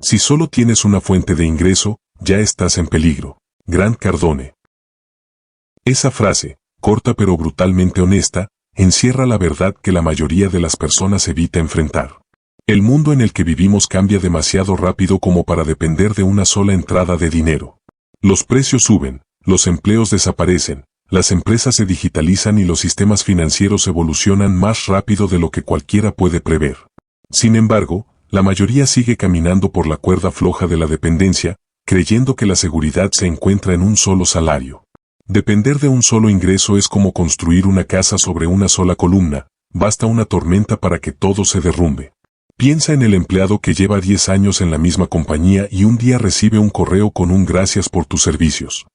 Si solo tienes una fuente de ingreso, ya estás en peligro. Grant Cardone. Esa frase, corta pero brutalmente honesta, encierra la verdad que la mayoría de las personas evita enfrentar. El mundo en el que vivimos cambia demasiado rápido como para depender de una sola entrada de dinero. Los precios suben, los empleos desaparecen, las empresas se digitalizan y los sistemas financieros evolucionan más rápido de lo que cualquiera puede prever. Sin embargo, la mayoría sigue caminando por la cuerda floja de la dependencia, creyendo que la seguridad se encuentra en un solo salario. Depender de un solo ingreso es como construir una casa sobre una sola columna, basta una tormenta para que todo se derrumbe. Piensa en el empleado que lleva 10 años en la misma compañía y un día recibe un correo con un gracias por tus servicios.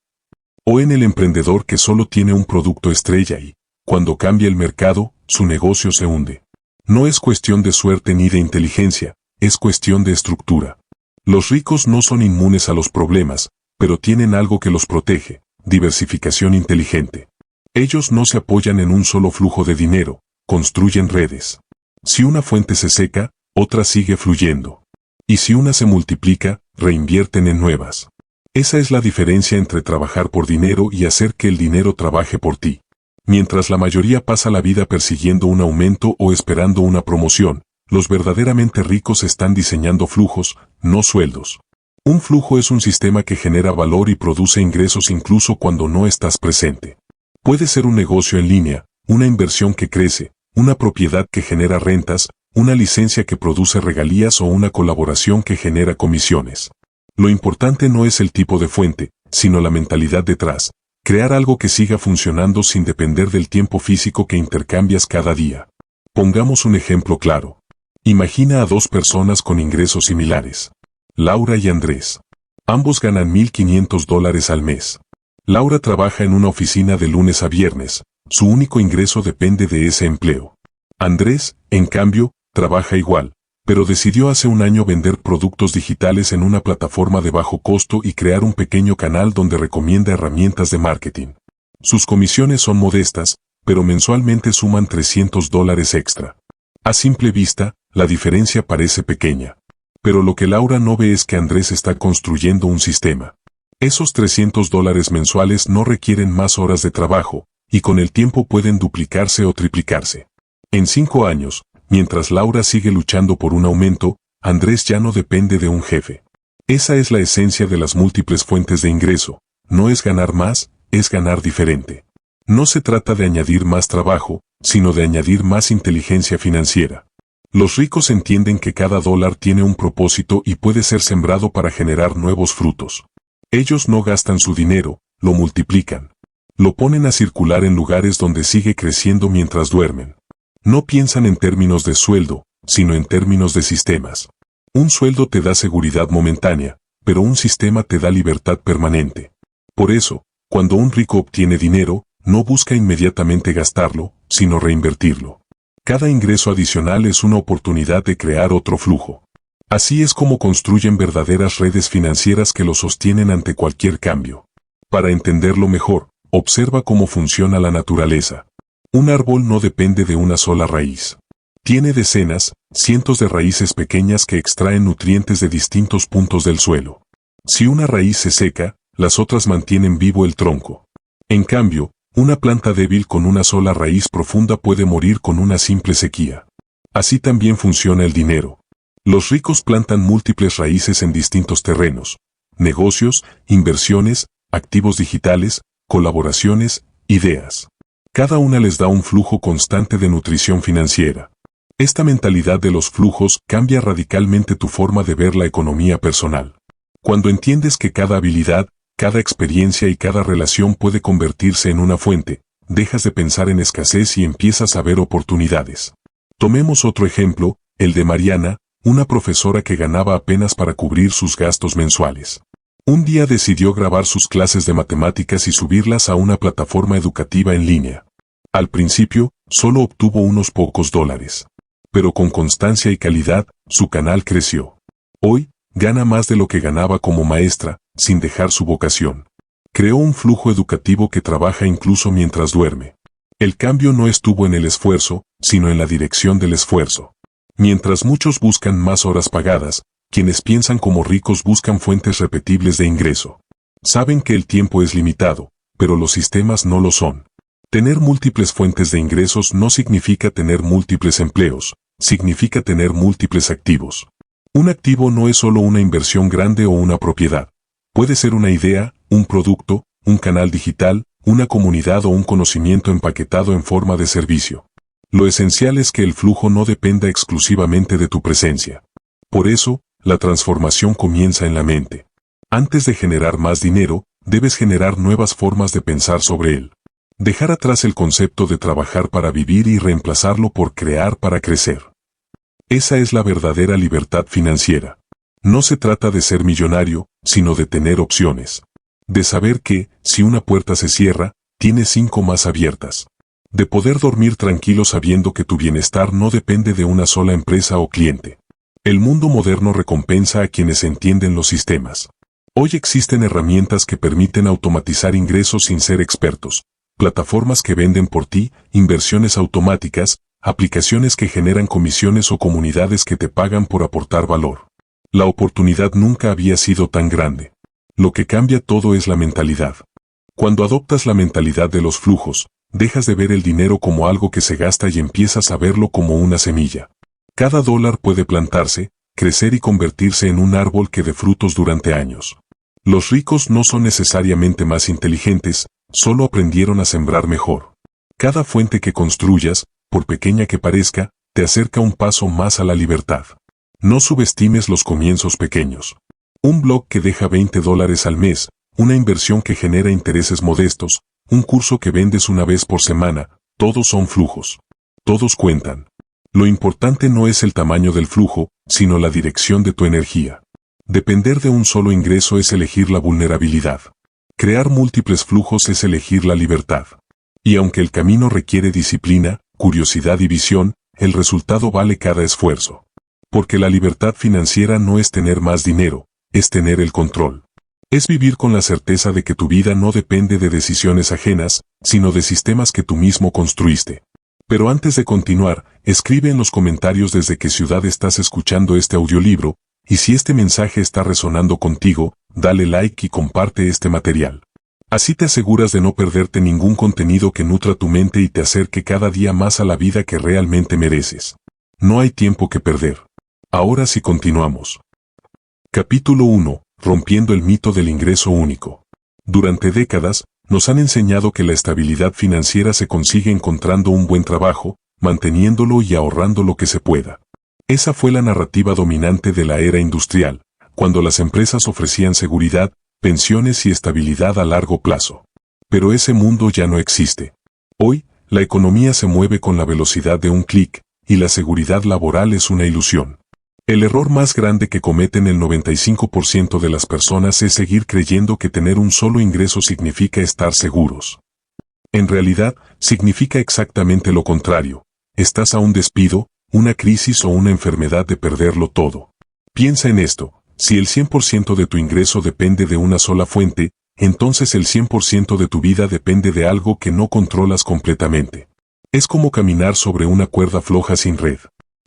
O en el emprendedor que solo tiene un producto estrella y, cuando cambia el mercado, su negocio se hunde. No es cuestión de suerte ni de inteligencia, es cuestión de estructura. Los ricos no son inmunes a los problemas, pero tienen algo que los protege: diversificación inteligente. Ellos no se apoyan en un solo flujo de dinero, construyen redes. Si una fuente se seca, otra sigue fluyendo. Y si una se multiplica, reinvierten en nuevas. Esa es la diferencia entre trabajar por dinero y hacer que el dinero trabaje por ti. Mientras la mayoría pasa la vida persiguiendo un aumento o esperando una promoción, los verdaderamente ricos están diseñando flujos, no sueldos. Un flujo es un sistema que genera valor y produce ingresos incluso cuando no estás presente. Puede ser un negocio en línea, una inversión que crece, una propiedad que genera rentas, una licencia que produce regalías o una colaboración que genera comisiones. Lo importante no es el tipo de fuente, sino la mentalidad detrás. Crear algo que siga funcionando sin depender del tiempo físico que intercambias cada día. Pongamos un ejemplo claro. Imagina a dos personas con ingresos similares. Laura y Andrés. Ambos ganan $1,500 al mes. Laura trabaja en una oficina de lunes a viernes. Su único ingreso depende de ese empleo. Andrés, en cambio, trabaja igual, pero decidió hace un año vender productos digitales en una plataforma de bajo costo y crear un pequeño canal donde recomienda herramientas de marketing. Sus comisiones son modestas, pero mensualmente suman $300 extra. A simple vista, la diferencia parece pequeña. Pero lo que Laura no ve es que Andrés está construyendo un sistema. Esos $300 mensuales no requieren más horas de trabajo, y con el tiempo pueden duplicarse o triplicarse. En 5 años, mientras Laura sigue luchando por un aumento, Andrés ya no depende de un jefe. Esa es la esencia de las múltiples fuentes de ingreso. No es ganar más, es ganar diferente. No se trata de añadir más trabajo, sino de añadir más inteligencia financiera. Los ricos entienden que cada dólar tiene un propósito y puede ser sembrado para generar nuevos frutos. Ellos no gastan su dinero, lo multiplican. Lo ponen a circular en lugares donde sigue creciendo mientras duermen. No piensan en términos de sueldo, sino en términos de sistemas. Un sueldo te da seguridad momentánea, pero un sistema te da libertad permanente. Por eso, cuando un rico obtiene dinero, no busca inmediatamente gastarlo, sino reinvertirlo. Cada ingreso adicional es una oportunidad de crear otro flujo. Así es como construyen verdaderas redes financieras que lo sostienen ante cualquier cambio. Para entenderlo mejor, observa cómo funciona la naturaleza. Un árbol no depende de una sola raíz. Tiene decenas, cientos de raíces pequeñas que extraen nutrientes de distintos puntos del suelo. Si una raíz se seca, las otras mantienen vivo el tronco. En cambio, una planta débil con una sola raíz profunda puede morir con una simple sequía. Así también funciona el dinero. Los ricos plantan múltiples raíces en distintos terrenos: negocios, inversiones, activos digitales, colaboraciones, ideas. Cada una les da un flujo constante de nutrición financiera. Esta mentalidad de los flujos cambia radicalmente tu forma de ver la economía personal. Cuando entiendes que cada habilidad, cada experiencia y cada relación puede convertirse en una fuente, dejas de pensar en escasez y empiezas a ver oportunidades. Tomemos otro ejemplo, el de Mariana, una profesora que ganaba apenas para cubrir sus gastos mensuales. Un día decidió grabar sus clases de matemáticas y subirlas a una plataforma educativa en línea. Al principio, solo obtuvo unos pocos dólares. Pero con constancia y calidad, su canal creció. Hoy, gana más de lo que ganaba como maestra, sin dejar su vocación. Creó un flujo educativo que trabaja incluso mientras duerme. El cambio no estuvo en el esfuerzo, sino en la dirección del esfuerzo. Mientras muchos buscan más horas pagadas, Quienes piensan como ricos buscan fuentes repetibles de ingreso. Saben que el tiempo es limitado, pero los sistemas no lo son. Tener múltiples fuentes de ingresos no significa tener múltiples empleos, significa tener múltiples activos. Un activo no es solo una inversión grande o una propiedad. Puede ser una idea, un producto, un canal digital, una comunidad o un conocimiento empaquetado en forma de servicio. Lo esencial es que el flujo no dependa exclusivamente de tu presencia. Por eso, la transformación comienza en la mente. Antes de generar más dinero, debes generar nuevas formas de pensar sobre él. Dejar atrás el concepto de trabajar para vivir y reemplazarlo por crear para crecer. Esa es la verdadera libertad financiera. No se trata de ser millonario, sino de tener opciones. De saber que, si una puerta se cierra, tienes 5 más abiertas. De poder dormir tranquilo sabiendo que tu bienestar no depende de una sola empresa o cliente. El mundo moderno recompensa a quienes entienden los sistemas. Hoy existen herramientas que permiten automatizar ingresos sin ser expertos. Plataformas que venden por ti, inversiones automáticas, aplicaciones que generan comisiones o comunidades que te pagan por aportar valor. La oportunidad nunca había sido tan grande. Lo que cambia todo es la mentalidad. Cuando adoptas la mentalidad de los flujos, dejas de ver el dinero como algo que se gasta y empiezas a verlo como una semilla. Cada dólar puede plantarse, crecer y convertirse en un árbol que dé frutos durante años. Los ricos no son necesariamente más inteligentes, solo aprendieron a sembrar mejor. Cada fuente que construyas, por pequeña que parezca, te acerca un paso más a la libertad. No subestimes los comienzos pequeños. Un blog que deja $20 al mes, una inversión que genera intereses modestos, un curso que vendes una vez por semana, todos son flujos. Todos cuentan. Lo importante no es el tamaño del flujo, sino la dirección de tu energía. Depender de un solo ingreso es elegir la vulnerabilidad. Crear múltiples flujos es elegir la libertad. Y aunque el camino requiere disciplina, curiosidad y visión, el resultado vale cada esfuerzo. Porque la libertad financiera no es tener más dinero, es tener el control. Es vivir con la certeza de que tu vida no depende de decisiones ajenas, sino de sistemas que tú mismo construiste. Pero antes de continuar, escribe en los comentarios desde qué ciudad estás escuchando este audiolibro, y si este mensaje está resonando contigo, dale like y comparte este material. Así te aseguras de no perderte ningún contenido que nutra tu mente y te acerque cada día más a la vida que realmente mereces. No hay tiempo que perder. Ahora sí continuamos. Capítulo 1. Rompiendo el mito del ingreso único. Durante décadas, nos han enseñado que la estabilidad financiera se consigue encontrando un buen trabajo, manteniéndolo y ahorrando lo que se pueda. Esa fue la narrativa dominante de la era industrial, cuando las empresas ofrecían seguridad, pensiones y estabilidad a largo plazo. Pero ese mundo ya no existe. Hoy, la economía se mueve con la velocidad de un clic, y la seguridad laboral es una ilusión. El error más grande que cometen el 95% de las personas es seguir creyendo que tener un solo ingreso significa estar seguros. En realidad, significa exactamente lo contrario. Estás a un despido, una crisis o una enfermedad de perderlo todo. Piensa en esto, si el 100% de tu ingreso depende de una sola fuente, entonces el 100% de tu vida depende de algo que no controlas completamente. Es como caminar sobre una cuerda floja sin red.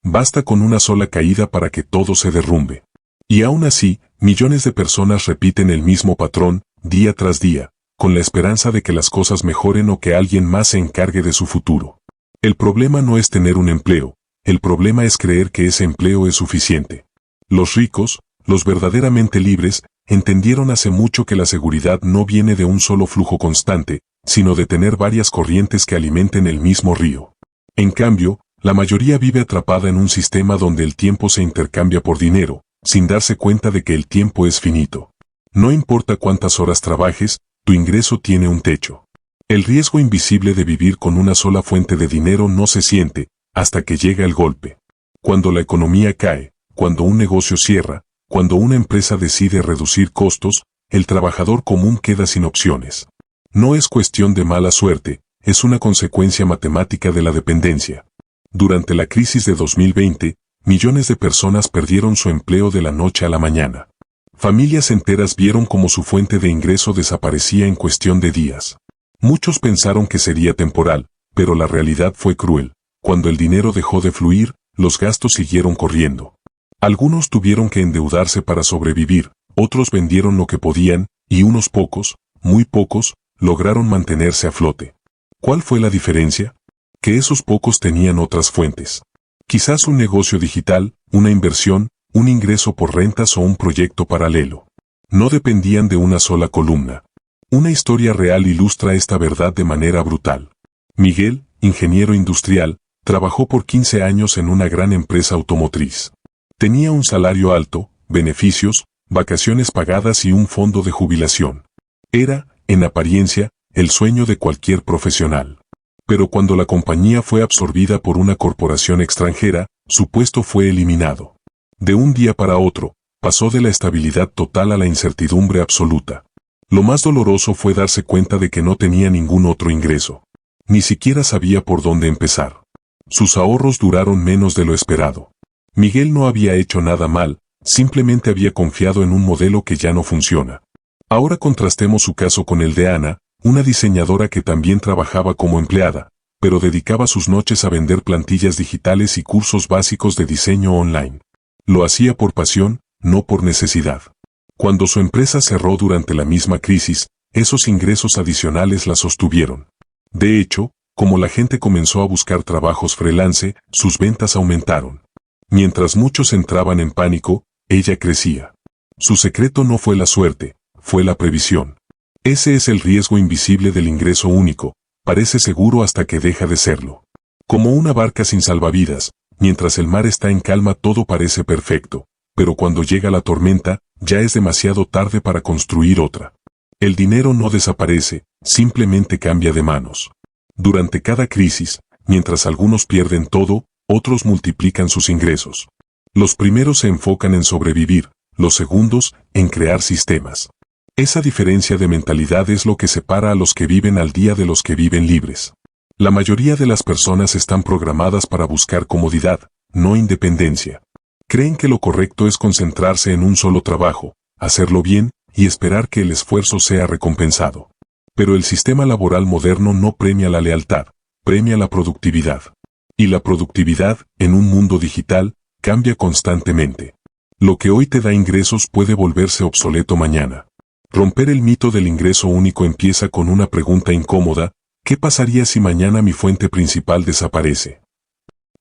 Basta con una sola caída para que todo se derrumbe. Y aún así, millones de personas repiten el mismo patrón, día tras día, con la esperanza de que las cosas mejoren o que alguien más se encargue de su futuro. El problema no es tener un empleo, el problema es creer que ese empleo es suficiente. Los ricos, los verdaderamente libres, entendieron hace mucho que la seguridad no viene de un solo flujo constante, sino de tener varias corrientes que alimenten el mismo río. En cambio, la mayoría vive atrapada en un sistema donde el tiempo se intercambia por dinero, sin darse cuenta de que el tiempo es finito. No importa cuántas horas trabajes, tu ingreso tiene un techo. El riesgo invisible de vivir con una sola fuente de dinero no se siente, hasta que llega el golpe. Cuando la economía cae, cuando un negocio cierra, cuando una empresa decide reducir costos, el trabajador común queda sin opciones. No es cuestión de mala suerte, es una consecuencia matemática de la dependencia. Durante la crisis de 2020, millones de personas perdieron su empleo de la noche a la mañana. Familias enteras vieron cómo su fuente de ingreso desaparecía en cuestión de días. Muchos pensaron que sería temporal, pero la realidad fue cruel. Cuando el dinero dejó de fluir, los gastos siguieron corriendo. Algunos tuvieron que endeudarse para sobrevivir, otros vendieron lo que podían, y unos pocos, muy pocos, lograron mantenerse a flote. ¿Cuál fue la diferencia? Que esos pocos tenían otras fuentes. Quizás un negocio digital, una inversión, un ingreso por rentas o un proyecto paralelo. No dependían de una sola columna. Una historia real ilustra esta verdad de manera brutal. Miguel, ingeniero industrial, trabajó por 15 años en una gran empresa automotriz. Tenía un salario alto, beneficios, vacaciones pagadas y un fondo de jubilación. Era, en apariencia, el sueño de cualquier profesional. Pero cuando la compañía fue absorbida por una corporación extranjera, su puesto fue eliminado. De un día para otro, pasó de la estabilidad total a la incertidumbre absoluta. Lo más doloroso fue darse cuenta de que no tenía ningún otro ingreso. Ni siquiera sabía por dónde empezar. Sus ahorros duraron menos de lo esperado. Miguel no había hecho nada mal, simplemente había confiado en un modelo que ya no funciona. Ahora contrastemos su caso con el de Ana, una diseñadora que también trabajaba como empleada, pero dedicaba sus noches a vender plantillas digitales y cursos básicos de diseño online. Lo hacía por pasión, no por necesidad. Cuando su empresa cerró durante la misma crisis, esos ingresos adicionales la sostuvieron. De hecho, como la gente comenzó a buscar trabajos freelance, sus ventas aumentaron. Mientras muchos entraban en pánico, ella crecía. Su secreto no fue la suerte, fue la previsión. Ese es el riesgo invisible del ingreso único, parece seguro hasta que deja de serlo. Como una barca sin salvavidas, mientras el mar está en calma todo parece perfecto, pero cuando llega la tormenta, ya es demasiado tarde para construir otra. El dinero no desaparece, simplemente cambia de manos. Durante cada crisis, mientras algunos pierden todo, otros multiplican sus ingresos. Los primeros se enfocan en sobrevivir, los segundos, en crear sistemas. Esa diferencia de mentalidad es lo que separa a los que viven al día de los que viven libres. La mayoría de las personas están programadas para buscar comodidad, no independencia. Creen que lo correcto es concentrarse en un solo trabajo, hacerlo bien, y esperar que el esfuerzo sea recompensado. Pero el sistema laboral moderno no premia la lealtad, premia la productividad. Y la productividad, en un mundo digital, cambia constantemente. Lo que hoy te da ingresos puede volverse obsoleto mañana. Romper el mito del ingreso único empieza con una pregunta incómoda: ¿qué pasaría si mañana mi fuente principal desaparece?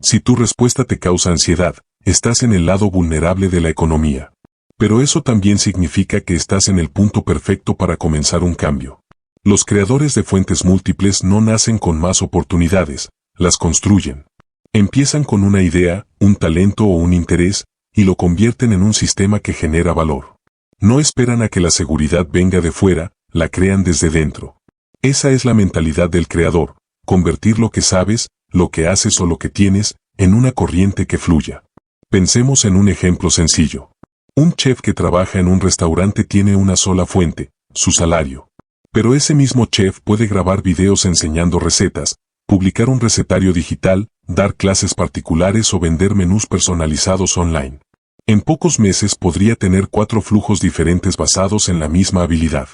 Si tu respuesta te causa ansiedad, estás en el lado vulnerable de la economía. Pero eso también significa que estás en el punto perfecto para comenzar un cambio. Los creadores de fuentes múltiples no nacen con más oportunidades, las construyen. Empiezan con una idea, un talento o un interés, y lo convierten en un sistema que genera valor. No esperan a que la seguridad venga de fuera, la crean desde dentro. Esa es la mentalidad del creador, convertir lo que sabes, lo que haces o lo que tienes, en una corriente que fluya. Pensemos en un ejemplo sencillo. Un chef que trabaja en un restaurante tiene una sola fuente, su salario. Pero ese mismo chef puede grabar videos enseñando recetas, publicar un recetario digital, dar clases particulares o vender menús personalizados online. En pocos meses podría tener 4 flujos diferentes basados en la misma habilidad.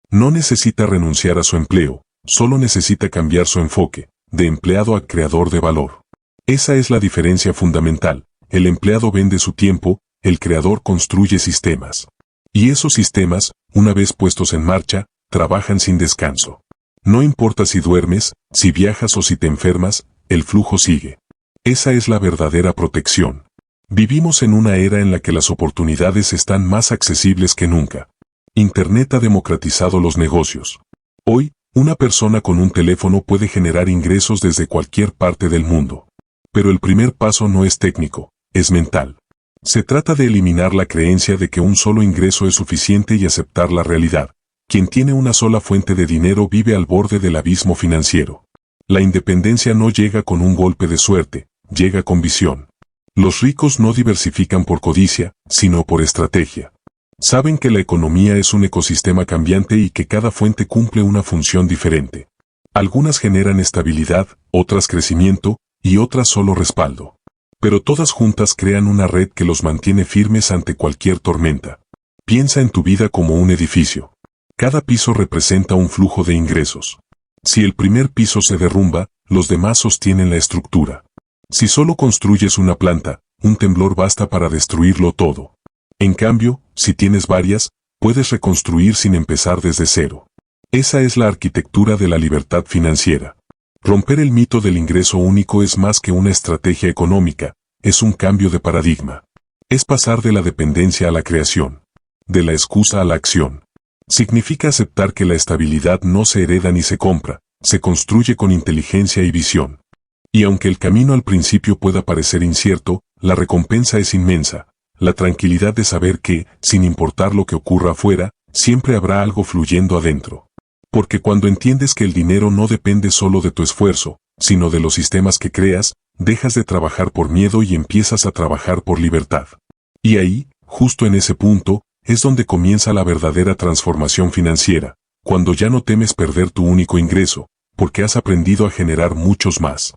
No necesita renunciar a su empleo, solo necesita cambiar su enfoque, de empleado a creador de valor. Esa es la diferencia fundamental. El empleado vende su tiempo, el creador construye sistemas. Y esos sistemas, una vez puestos en marcha, trabajan sin descanso. No importa si duermes, si viajas o si te enfermas, el flujo sigue. Esa es la verdadera protección. Vivimos en una era en la que las oportunidades están más accesibles que nunca. Internet ha democratizado los negocios. Hoy, una persona con un teléfono puede generar ingresos desde cualquier parte del mundo. Pero el primer paso no es técnico, es mental. Se trata de eliminar la creencia de que un solo ingreso es suficiente y aceptar la realidad. Quien tiene una sola fuente de dinero vive al borde del abismo financiero. La independencia no llega con un golpe de suerte, llega con visión. Los ricos no diversifican por codicia, sino por estrategia. Saben que la economía es un ecosistema cambiante y que cada fuente cumple una función diferente. Algunas generan estabilidad, otras crecimiento, y otras solo respaldo. Pero todas juntas crean una red que los mantiene firmes ante cualquier tormenta. Piensa en tu vida como un edificio. Cada piso representa un flujo de ingresos. Si el primer piso se derrumba, los demás sostienen la estructura. Si solo construyes una planta, un temblor basta para destruirlo todo. En cambio, si tienes varias, puedes reconstruir sin empezar desde cero. Esa es la arquitectura de la libertad financiera. Romper el mito del ingreso único es más que una estrategia económica, es un cambio de paradigma. Es pasar de la dependencia a la creación, de la excusa a la acción. Significa aceptar que la estabilidad no se hereda ni se compra, se construye con inteligencia y visión. Y aunque el camino al principio pueda parecer incierto, la recompensa es inmensa. La tranquilidad de saber que, sin importar lo que ocurra afuera, siempre habrá algo fluyendo adentro. Porque cuando entiendes que el dinero no depende solo de tu esfuerzo, sino de los sistemas que creas, dejas de trabajar por miedo y empiezas a trabajar por libertad. Y ahí, justo en ese punto, es donde comienza la verdadera transformación financiera, cuando ya no temes perder tu único ingreso, porque has aprendido a generar muchos más.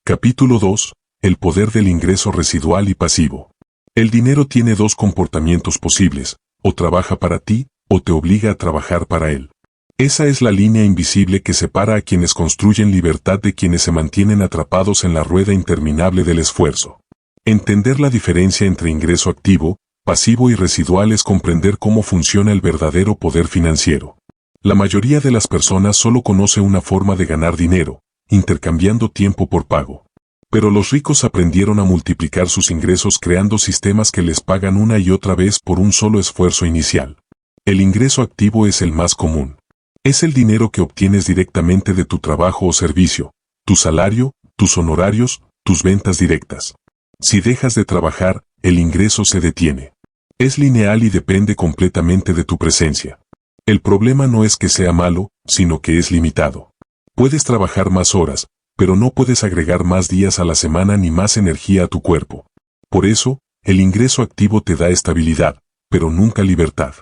Capítulo 2. El poder del ingreso residual y pasivo. El dinero tiene dos comportamientos posibles, o trabaja para ti, o te obliga a trabajar para él. Esa es la línea invisible que separa a quienes construyen libertad de quienes se mantienen atrapados en la rueda interminable del esfuerzo. Entender la diferencia entre ingreso activo, pasivo y residual es comprender cómo funciona el verdadero poder financiero. La mayoría de las personas solo conoce una forma de ganar dinero, intercambiando tiempo por pago. Pero los ricos aprendieron a multiplicar sus ingresos creando sistemas que les pagan una y otra vez por un solo esfuerzo inicial. El ingreso activo es el más común. Es el dinero que obtienes directamente de tu trabajo o servicio, tu salario, tus honorarios, tus ventas directas. Si dejas de trabajar, el ingreso se detiene. Es lineal y depende completamente de tu presencia. El problema no es que sea malo, sino que es limitado. Puedes trabajar más horas, pero no puedes agregar más días a la semana ni más energía a tu cuerpo. Por eso, el ingreso activo te da estabilidad, pero nunca libertad.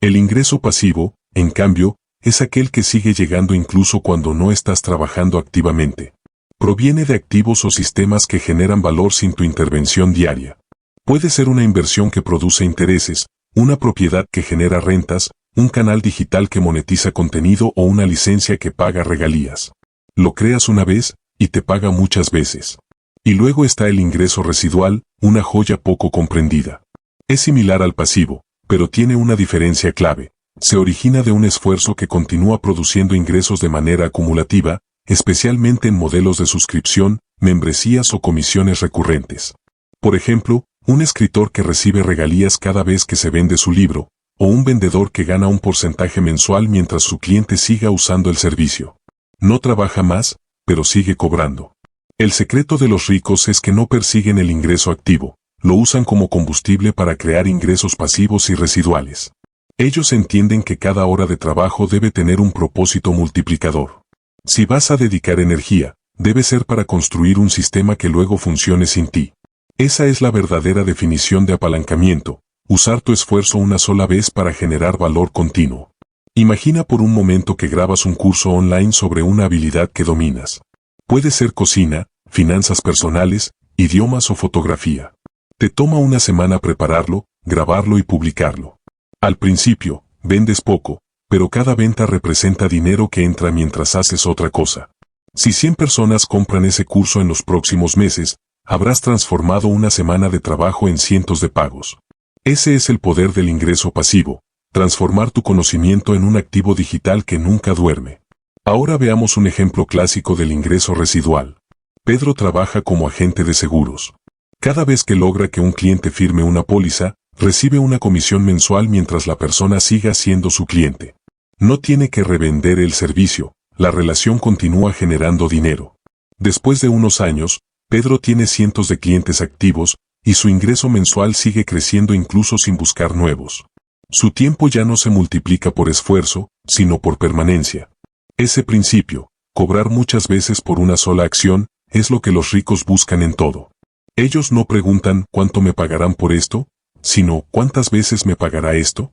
El ingreso pasivo, en cambio, es aquel que sigue llegando incluso cuando no estás trabajando activamente. Proviene de activos o sistemas que generan valor sin tu intervención diaria. Puede ser una inversión que produce intereses, una propiedad que genera rentas, un canal digital que monetiza contenido o una licencia que paga regalías. Lo creas una vez y te paga muchas veces. Y luego está el ingreso residual, una joya poco comprendida. Es similar al pasivo, pero tiene una diferencia clave. Se origina de un esfuerzo que continúa produciendo ingresos de manera acumulativa, especialmente en modelos de suscripción, membresías o comisiones recurrentes. Por ejemplo, un escritor que recibe regalías cada vez que se vende su libro, o un vendedor que gana un porcentaje mensual mientras su cliente siga usando el servicio. No trabaja más, pero sigue cobrando. El secreto de los ricos es que no persiguen el ingreso activo, lo usan como combustible para crear ingresos pasivos y residuales. Ellos entienden que cada hora de trabajo debe tener un propósito multiplicador. Si vas a dedicar energía, debe ser para construir un sistema que luego funcione sin ti. Esa es la verdadera definición de apalancamiento, usar tu esfuerzo una sola vez para generar valor continuo. Imagina por un momento que grabas un curso online sobre una habilidad que dominas. Puede ser cocina, finanzas personales, idiomas o fotografía. Te toma una semana prepararlo, grabarlo y publicarlo. Al principio, vendes poco, pero cada venta representa dinero que entra mientras haces otra cosa. Si 100 personas compran ese curso en los próximos meses, habrás transformado una semana de trabajo en cientos de pagos. Ese es el poder del ingreso pasivo, transformar tu conocimiento en un activo digital que nunca duerme. Ahora veamos un ejemplo clásico del ingreso residual. Pedro trabaja como agente de seguros. Cada vez que logra que un cliente firme una póliza, recibe una comisión mensual mientras la persona siga siendo su cliente. No tiene que revender el servicio, la relación continúa generando dinero. Después de unos años, Pedro tiene cientos de clientes activos, y su ingreso mensual sigue creciendo incluso sin buscar nuevos. Su tiempo ya no se multiplica por esfuerzo, sino por permanencia. Ese principio, cobrar muchas veces por una sola acción, es lo que los ricos buscan en todo. Ellos no preguntan ¿cuánto me pagarán por esto?, sino ¿cuántas veces me pagará esto?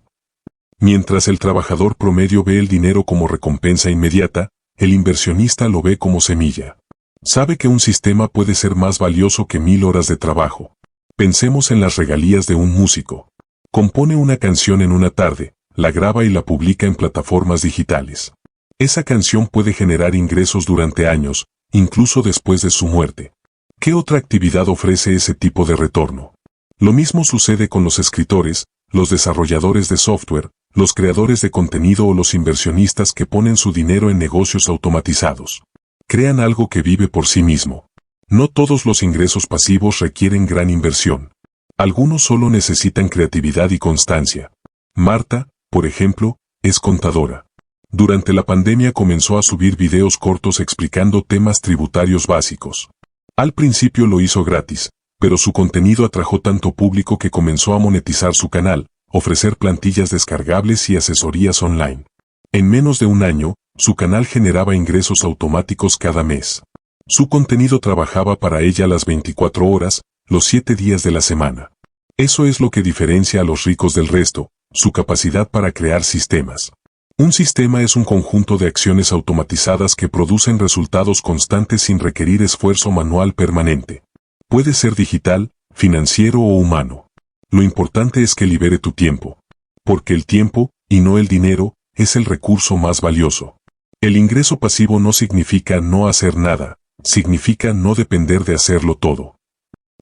Mientras el trabajador promedio ve el dinero como recompensa inmediata, el inversionista lo ve como semilla. Sabe que un sistema puede ser más valioso que 1000 horas de trabajo. Pensemos en las regalías de un músico. Compone una canción en una tarde, la graba y la publica en plataformas digitales. Esa canción puede generar ingresos durante años, incluso después de su muerte. ¿Qué otra actividad ofrece ese tipo de retorno? Lo mismo sucede con los escritores, los desarrolladores de software, los creadores de contenido o los inversionistas que ponen su dinero en negocios automatizados. Crean algo que vive por sí mismo. No todos los ingresos pasivos requieren gran inversión. Algunos solo necesitan creatividad y constancia. Marta, por ejemplo, es contadora. Durante la pandemia comenzó a subir videos cortos explicando temas tributarios básicos. Al principio lo hizo gratis, pero su contenido atrajo tanto público que comenzó a monetizar su canal, ofrecer plantillas descargables y asesorías online. En menos de un año, su canal generaba ingresos automáticos cada mes. Su contenido trabajaba para ella las 24 horas, los 7 días de la semana. Eso es lo que diferencia a los ricos del resto, su capacidad para crear sistemas. Un sistema es un conjunto de acciones automatizadas que producen resultados constantes sin requerir esfuerzo manual permanente. Puede ser digital, financiero o humano. Lo importante es que libere tu tiempo. Porque el tiempo, y no el dinero, es el recurso más valioso. El ingreso pasivo no significa no hacer nada, significa no depender de hacerlo todo.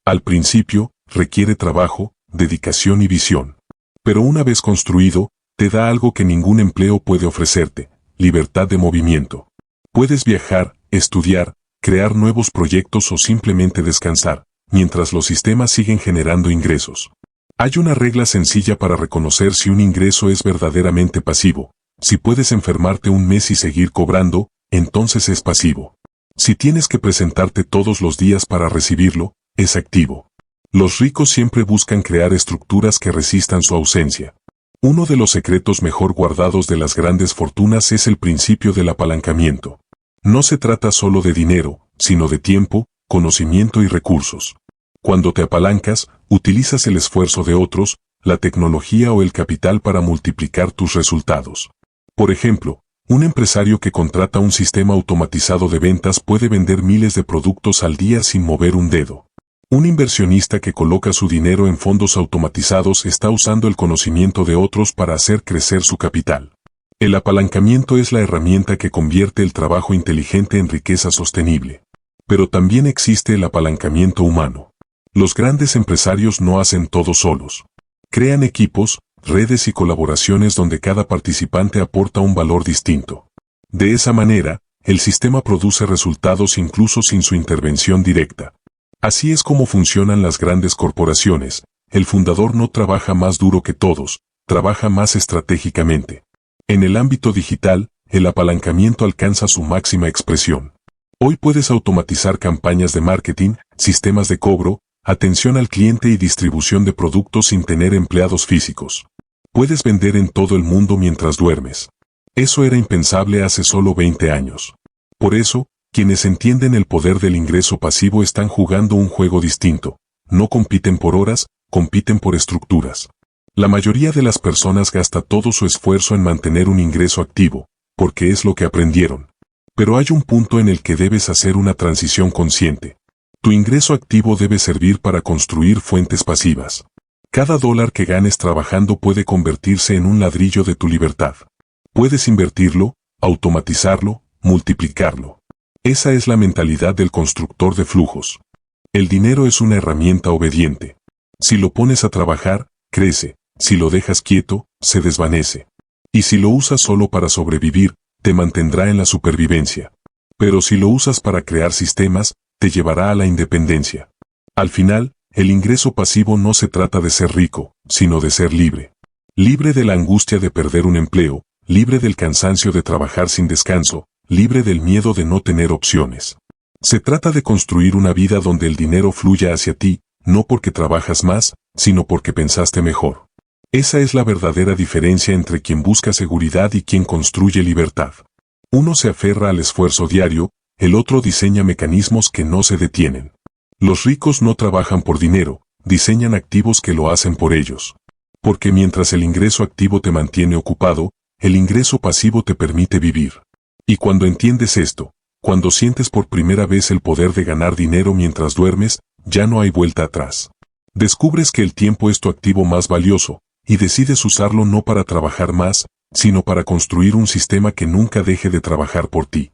Al principio, requiere trabajo, dedicación y visión. Pero una vez construido, te da algo que ningún empleo puede ofrecerte: libertad de movimiento. Puedes viajar, estudiar, crear nuevos proyectos o simplemente descansar, mientras los sistemas siguen generando ingresos. Hay una regla sencilla para reconocer si un ingreso es verdaderamente pasivo. Si puedes enfermarte un mes y seguir cobrando, entonces es pasivo. Si tienes que presentarte todos los días para recibirlo, es activo. Los ricos siempre buscan crear estructuras que resistan su ausencia. Uno de los secretos mejor guardados de las grandes fortunas es el principio del apalancamiento. No se trata solo de dinero, sino de tiempo, conocimiento y recursos. Cuando te apalancas, utilizas el esfuerzo de otros, la tecnología o el capital para multiplicar tus resultados. Por ejemplo, un empresario que contrata un sistema automatizado de ventas puede vender miles de productos al día sin mover un dedo. Un inversionista que coloca su dinero en fondos automatizados está usando el conocimiento de otros para hacer crecer su capital. El apalancamiento es la herramienta que convierte el trabajo inteligente en riqueza sostenible. Pero también existe el apalancamiento humano. Los grandes empresarios no hacen todo solos. Crean equipos, redes y colaboraciones donde cada participante aporta un valor distinto. De esa manera, el sistema produce resultados incluso sin su intervención directa. Así es como funcionan las grandes corporaciones. El fundador no trabaja más duro que todos, trabaja más estratégicamente. En el ámbito digital, el apalancamiento alcanza su máxima expresión. Hoy puedes automatizar campañas de marketing, sistemas de cobro, atención al cliente y distribución de productos sin tener empleados físicos. Puedes vender en todo el mundo mientras duermes. Eso era impensable hace solo 20 años. Por eso, quienes entienden el poder del ingreso pasivo están jugando un juego distinto. No compiten por horas, compiten por estructuras. La mayoría de las personas gasta todo su esfuerzo en mantener un ingreso activo, porque es lo que aprendieron. Pero hay un punto en el que debes hacer una transición consciente. Tu ingreso activo debe servir para construir fuentes pasivas. Cada dólar que ganes trabajando puede convertirse en un ladrillo de tu libertad. Puedes invertirlo, automatizarlo, multiplicarlo. Esa es la mentalidad del constructor de flujos. El dinero es una herramienta obediente. Si lo pones a trabajar, crece. Si lo dejas quieto, se desvanece. Y si lo usas solo para sobrevivir, te mantendrá en la supervivencia. Pero si lo usas para crear sistemas, te llevará a la independencia. Al final, el ingreso pasivo no se trata de ser rico, sino de ser libre. Libre de la angustia de perder un empleo, libre del cansancio de trabajar sin descanso, libre del miedo de no tener opciones. Se trata de construir una vida donde el dinero fluya hacia ti, no porque trabajas más, sino porque pensaste mejor. Esa es la verdadera diferencia entre quien busca seguridad y quien construye libertad. Uno se aferra al esfuerzo diario, el otro diseña mecanismos que no se detienen. Los ricos no trabajan por dinero, diseñan activos que lo hacen por ellos. Porque mientras el ingreso activo te mantiene ocupado, el ingreso pasivo te permite vivir. Y cuando entiendes esto, cuando sientes por primera vez el poder de ganar dinero mientras duermes, ya no hay vuelta atrás. Descubres que el tiempo es tu activo más valioso, y decides usarlo no para trabajar más, sino para construir un sistema que nunca deje de trabajar por ti.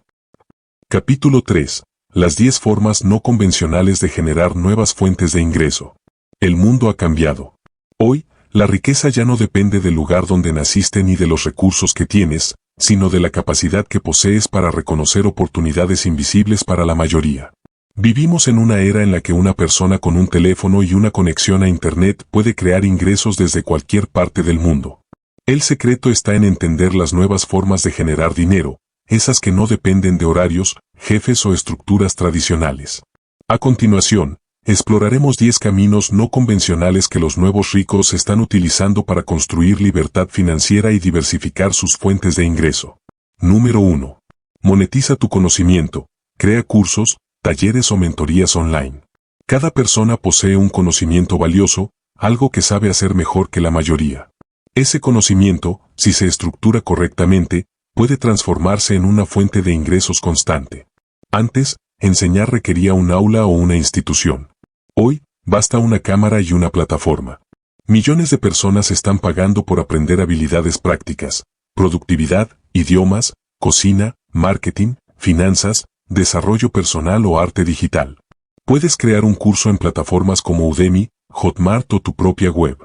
Capítulo 3. las 10 formas no convencionales de generar nuevas fuentes de ingreso. El mundo ha cambiado. Hoy, la riqueza ya no depende del lugar donde naciste ni de los recursos que tienes, sino de la capacidad que posees para reconocer oportunidades invisibles para la mayoría. Vivimos en una era en la que una persona con un teléfono y una conexión a Internet puede crear ingresos desde cualquier parte del mundo. El secreto está en entender las nuevas formas de generar dinero, esas que no dependen de horarios, jefes o estructuras tradicionales. A continuación, exploraremos 10 caminos no convencionales que los nuevos ricos están utilizando para construir libertad financiera y diversificar sus fuentes de ingreso. Número 1. Monetiza tu conocimiento. Crea cursos, talleres o mentorías online. Cada persona posee un conocimiento valioso, algo que sabe hacer mejor que la mayoría. Ese conocimiento, si se estructura correctamente, puede transformarse en una fuente de ingresos constante. Antes, enseñar requería un aula o una institución. Hoy, basta una cámara y una plataforma. Millones de personas están pagando por aprender habilidades prácticas, productividad, idiomas, cocina, marketing, finanzas, desarrollo personal o arte digital. Puedes crear un curso en plataformas como Udemy, Hotmart o tu propia web.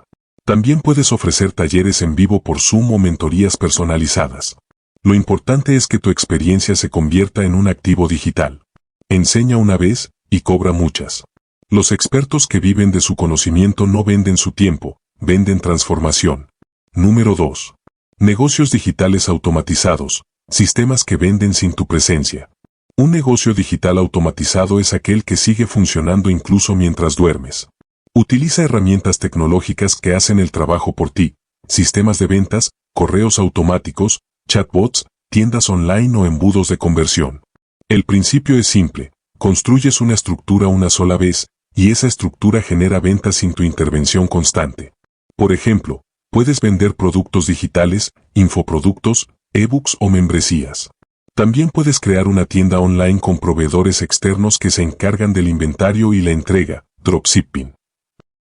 También puedes ofrecer talleres en vivo por Zoom o mentorías personalizadas. Lo importante es que tu experiencia se convierta en un activo digital. Enseña una vez y cobra muchas. Los expertos que viven de su conocimiento no venden su tiempo, venden transformación. Número 2. Negocios digitales automatizados, sistemas que venden sin tu presencia. Un negocio digital automatizado es aquel que sigue funcionando incluso mientras duermes. Utiliza herramientas tecnológicas que hacen el trabajo por ti, sistemas de ventas, correos automáticos, chatbots, tiendas online o embudos de conversión. El principio es simple, construyes una estructura una sola vez, y esa estructura genera ventas sin tu intervención constante. Por ejemplo, puedes vender productos digitales, infoproductos, ebooks o membresías. También puedes crear una tienda online con proveedores externos que se encargan del inventario y la entrega, dropshipping.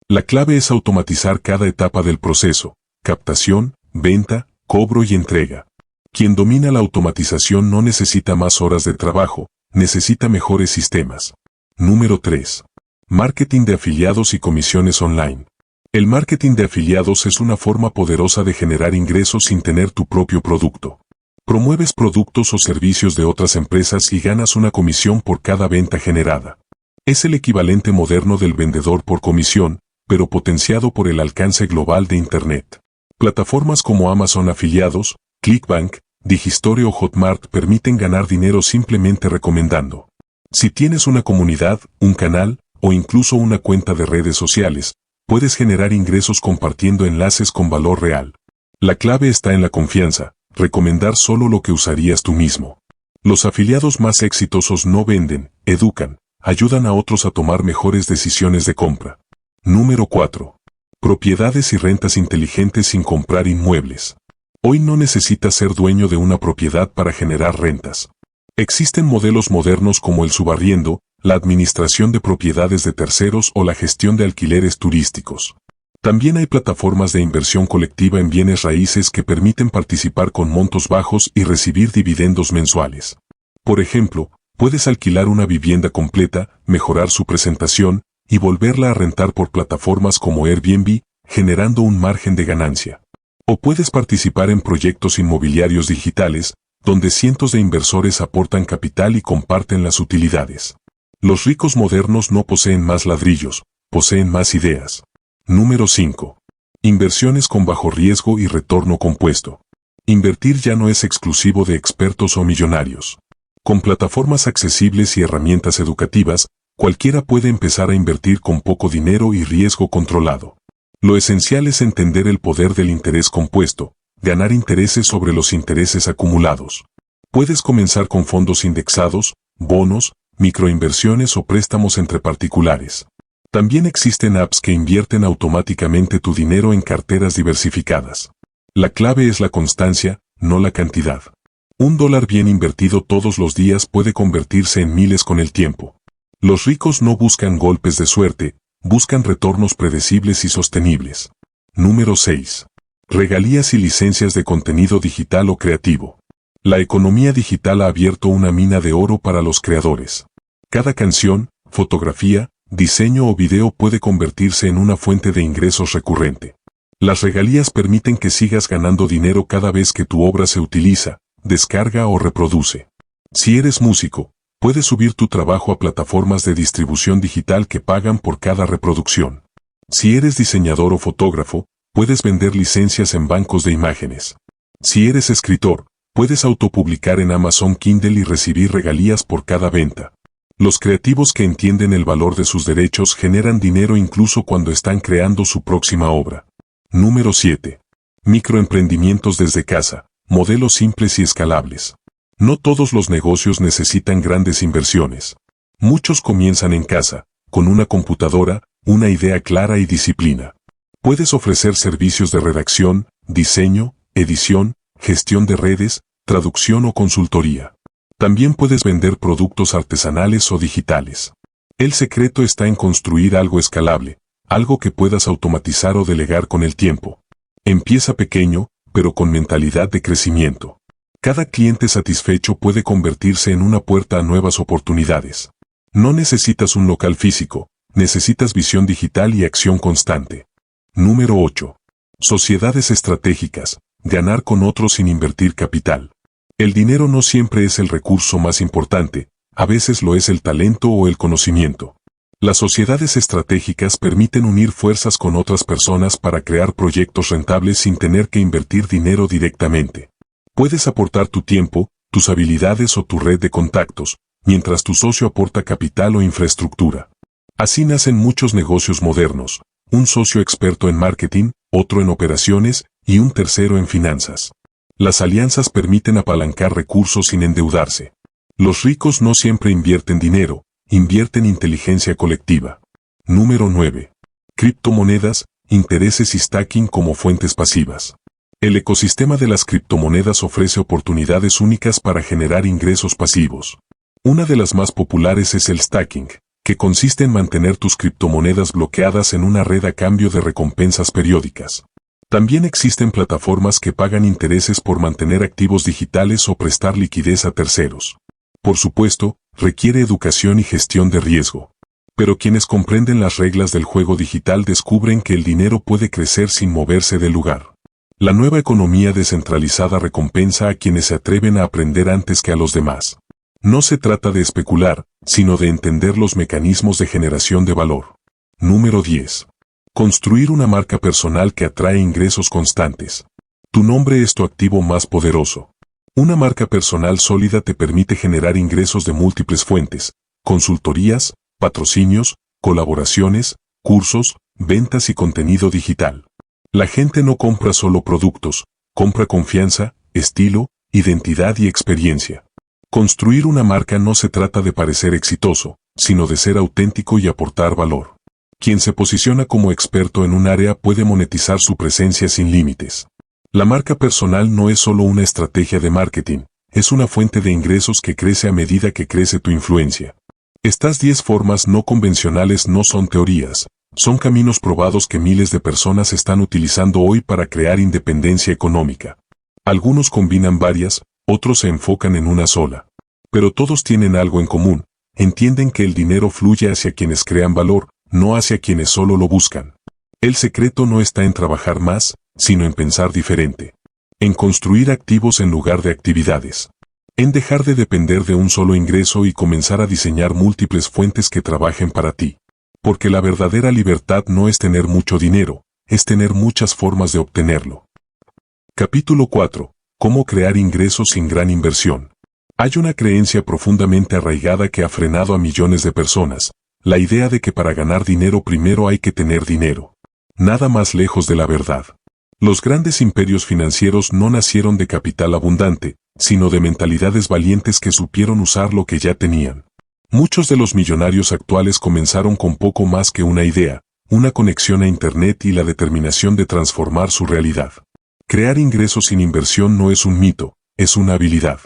La clave es automatizar cada etapa del proceso, captación, venta, cobro y entrega. Quien domina la automatización no necesita más horas de trabajo, necesita mejores sistemas. Número 3. Marketing de afiliados y comisiones online. El marketing de afiliados es una forma poderosa de generar ingresos sin tener tu propio producto. Promueves productos o servicios de otras empresas y ganas una comisión por cada venta generada. Es el equivalente moderno del vendedor por comisión, pero potenciado por el alcance global de Internet. Plataformas como Amazon Afiliados, ClickBank, Digistore o Hotmart permiten ganar dinero simplemente recomendando. Si tienes una comunidad, un canal, o incluso una cuenta de redes sociales, puedes generar ingresos compartiendo enlaces con valor real. La clave está en la confianza, recomendar solo lo que usarías tú mismo. Los afiliados más exitosos no venden, educan, ayudan a otros a tomar mejores decisiones de compra. Número 4. Propiedades y rentas inteligentes sin comprar inmuebles. Hoy no necesitas ser dueño de una propiedad para generar rentas. Existen modelos modernos como el subarriendo, la administración de propiedades de terceros o la gestión de alquileres turísticos. También hay plataformas de inversión colectiva en bienes raíces que permiten participar con montos bajos y recibir dividendos mensuales. Por ejemplo, puedes alquilar una vivienda completa, mejorar su presentación, y volverla a rentar por plataformas como Airbnb, generando un margen de ganancia. O puedes participar en proyectos inmobiliarios digitales, donde cientos de inversores aportan capital y comparten las utilidades. Los ricos modernos no poseen más ladrillos, poseen más ideas. Número 5. Inversiones con bajo riesgo y retorno compuesto. Invertir ya no es exclusivo de expertos o millonarios. Con plataformas accesibles y herramientas educativas, cualquiera puede empezar a invertir con poco dinero y riesgo controlado. Lo esencial es entender el poder del interés compuesto, ganar intereses sobre los intereses acumulados. Puedes comenzar con fondos indexados, bonos, microinversiones o préstamos entre particulares. También existen apps que invierten automáticamente tu dinero en carteras diversificadas. La clave es la constancia, no la cantidad. $1 bien invertido todos los días puede convertirse en miles con el tiempo. Los ricos no buscan golpes de suerte, buscan retornos predecibles y sostenibles. Número 6. Regalías y licencias de contenido digital o creativo. La economía digital ha abierto una mina de oro para los creadores. Cada canción, fotografía, diseño o video puede convertirse en una fuente de ingresos recurrente. Las regalías permiten que sigas ganando dinero cada vez que tu obra se utiliza, descarga o reproduce. Si eres músico, puedes subir tu trabajo a plataformas de distribución digital que pagan por cada reproducción. Si eres diseñador o fotógrafo, puedes vender licencias en bancos de imágenes. Si eres escritor, puedes autopublicar en Amazon Kindle y recibir regalías por cada venta. Los creativos que entienden el valor de sus derechos generan dinero incluso cuando están creando su próxima obra. Número 7. Microemprendimientos desde casa, modelos simples y escalables. No todos los negocios necesitan grandes inversiones. Muchos comienzan en casa, con una computadora, una idea clara y disciplina. Puedes ofrecer servicios de redacción, diseño, edición, gestión de redes, traducción o consultoría. También puedes vender productos artesanales o digitales. El secreto está en construir algo escalable, algo que puedas automatizar o delegar con el tiempo. Empieza pequeño, pero con mentalidad de crecimiento. Cada cliente satisfecho puede convertirse en una puerta a nuevas oportunidades. No necesitas un local físico, necesitas visión digital y acción constante. Número 8. Sociedades estratégicas, ganar con otros sin invertir capital. El dinero no siempre es el recurso más importante, a veces lo es el talento o el conocimiento. Las sociedades estratégicas permiten unir fuerzas con otras personas para crear proyectos rentables sin tener que invertir dinero directamente. Puedes aportar tu tiempo, tus habilidades o tu red de contactos, mientras tu socio aporta capital o infraestructura. Así nacen muchos negocios modernos, un socio experto en marketing, otro en operaciones y un tercero en finanzas. Las alianzas permiten apalancar recursos sin endeudarse. Los ricos no siempre invierten dinero, invierten inteligencia colectiva. Número 9. Criptomonedas, intereses y stacking como fuentes pasivas. El ecosistema de las criptomonedas ofrece oportunidades únicas para generar ingresos pasivos. Una de las más populares es el stacking, que consiste en mantener tus criptomonedas bloqueadas en una red a cambio de recompensas periódicas. También existen plataformas que pagan intereses por mantener activos digitales o prestar liquidez a terceros. Por supuesto, requiere educación y gestión de riesgo. Pero quienes comprenden las reglas del juego digital descubren que el dinero puede crecer sin moverse del lugar. La nueva economía descentralizada recompensa a quienes se atreven a aprender antes que a los demás. No se trata de especular, sino de entender los mecanismos de generación de valor. Número 10. Construir una marca personal que atrae ingresos constantes. Tu nombre es tu activo más poderoso. Una marca personal sólida te permite generar ingresos de múltiples fuentes, consultorías, patrocinios, colaboraciones, cursos, ventas y contenido digital. La gente no compra solo productos, compra confianza, estilo, identidad y experiencia. Construir una marca no se trata de parecer exitoso, sino de ser auténtico y aportar valor. Quien se posiciona como experto en un área puede monetizar su presencia sin límites. La marca personal no es solo una estrategia de marketing, es una fuente de ingresos que crece a medida que crece tu influencia. Estas 10 formas no convencionales no son teorías, son caminos probados que miles de personas están utilizando hoy para crear independencia económica. Algunos combinan varias, otros se enfocan en una sola. Pero todos tienen algo en común, entienden que el dinero fluye hacia quienes crean valor, no hacia quienes solo lo buscan. El secreto no está en trabajar más, sino en pensar diferente. En construir activos en lugar de actividades. En dejar de depender de un solo ingreso y comenzar a diseñar múltiples fuentes que trabajen para ti. Porque la verdadera libertad no es tener mucho dinero, es tener muchas formas de obtenerlo. Capítulo 4. Cómo crear ingresos sin gran inversión. Hay una creencia profundamente arraigada que ha frenado a millones de personas. La idea de que para ganar dinero primero hay que tener dinero. Nada más lejos de la verdad. Los grandes imperios financieros no nacieron de capital abundante, sino de mentalidades valientes que supieron usar lo que ya tenían. Muchos de los millonarios actuales comenzaron con poco más que una idea, una conexión a Internet y la determinación de transformar su realidad. Crear ingresos sin inversión no es un mito, es una habilidad.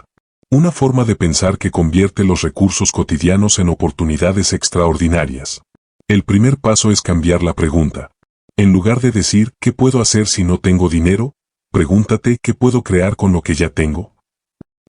Una forma de pensar que convierte los recursos cotidianos en oportunidades extraordinarias. El primer paso es cambiar la pregunta. En lugar de decir, ¿qué puedo hacer si no tengo dinero? Pregúntate, ¿qué puedo crear con lo que ya tengo?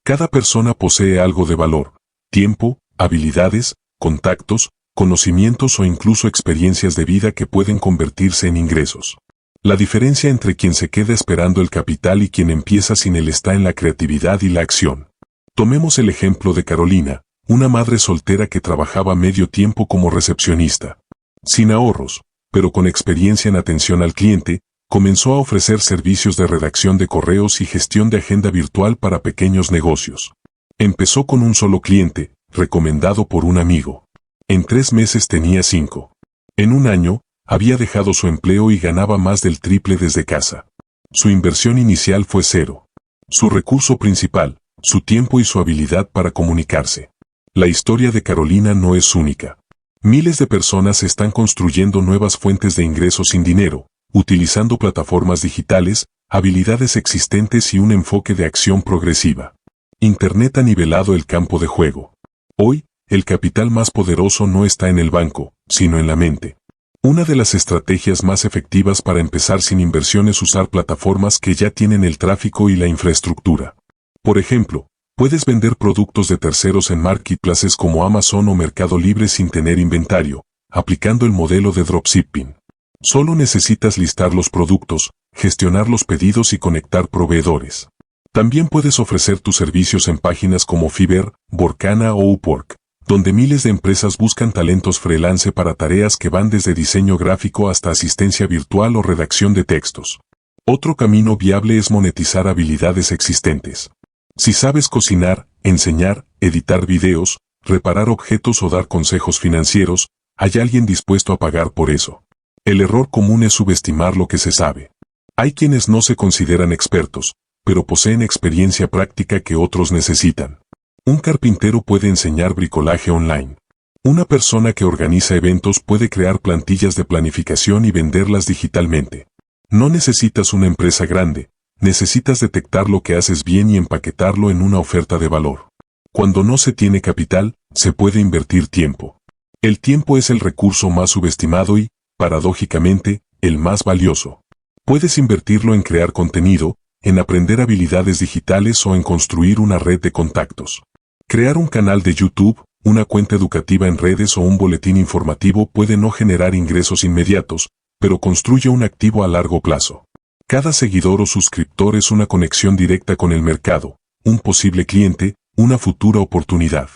Cada persona posee algo de valor, tiempo, habilidades, contactos, conocimientos o incluso experiencias de vida que pueden convertirse en ingresos. La diferencia entre quien se queda esperando el capital y quien empieza sin él está en la creatividad y la acción. Tomemos el ejemplo de Carolina, una madre soltera que trabajaba medio tiempo como recepcionista. Sin ahorros, pero con experiencia en atención al cliente, comenzó a ofrecer servicios de redacción de correos y gestión de agenda virtual para pequeños negocios. Empezó con un solo cliente, recomendado por un amigo. En 3 meses tenía 5. En un año, había dejado su empleo y ganaba más del triple desde casa. Su inversión inicial fue 0. Su recurso principal, su tiempo y su habilidad para comunicarse. La historia de Carolina no es única. Miles de personas están construyendo nuevas fuentes de ingresos sin dinero, utilizando plataformas digitales, habilidades existentes y un enfoque de acción progresiva. Internet ha nivelado el campo de juego. Hoy, el capital más poderoso no está en el banco, sino en la mente. Una de las estrategias más efectivas para empezar sin inversión es usar plataformas que ya tienen el tráfico y la infraestructura. Por ejemplo, puedes vender productos de terceros en marketplaces como Amazon o Mercado Libre sin tener inventario, aplicando el modelo de dropshipping. Solo necesitas listar los productos, gestionar los pedidos y conectar proveedores. También puedes ofrecer tus servicios en páginas como Fiverr, Workana o Upwork, donde miles de empresas buscan talentos freelance para tareas que van desde diseño gráfico hasta asistencia virtual o redacción de textos. Otro camino viable es monetizar habilidades existentes. Si sabes cocinar, enseñar, editar videos, reparar objetos o dar consejos financieros, hay alguien dispuesto a pagar por eso. El error común es subestimar lo que se sabe. Hay quienes no se consideran expertos, pero poseen experiencia práctica que otros necesitan. Un carpintero puede enseñar bricolaje online. Una persona que organiza eventos puede crear plantillas de planificación y venderlas digitalmente. No necesitas una empresa grande, necesitas detectar lo que haces bien y empaquetarlo en una oferta de valor. Cuando no se tiene capital, se puede invertir tiempo. El tiempo es el recurso más subestimado y, paradójicamente, el más valioso. Puedes invertirlo en crear contenido, en aprender habilidades digitales o en construir una red de contactos. Crear un canal de YouTube, una cuenta educativa en redes o un boletín informativo puede no generar ingresos inmediatos, pero construye un activo a largo plazo. Cada seguidor o suscriptor es una conexión directa con el mercado, un posible cliente, una futura oportunidad.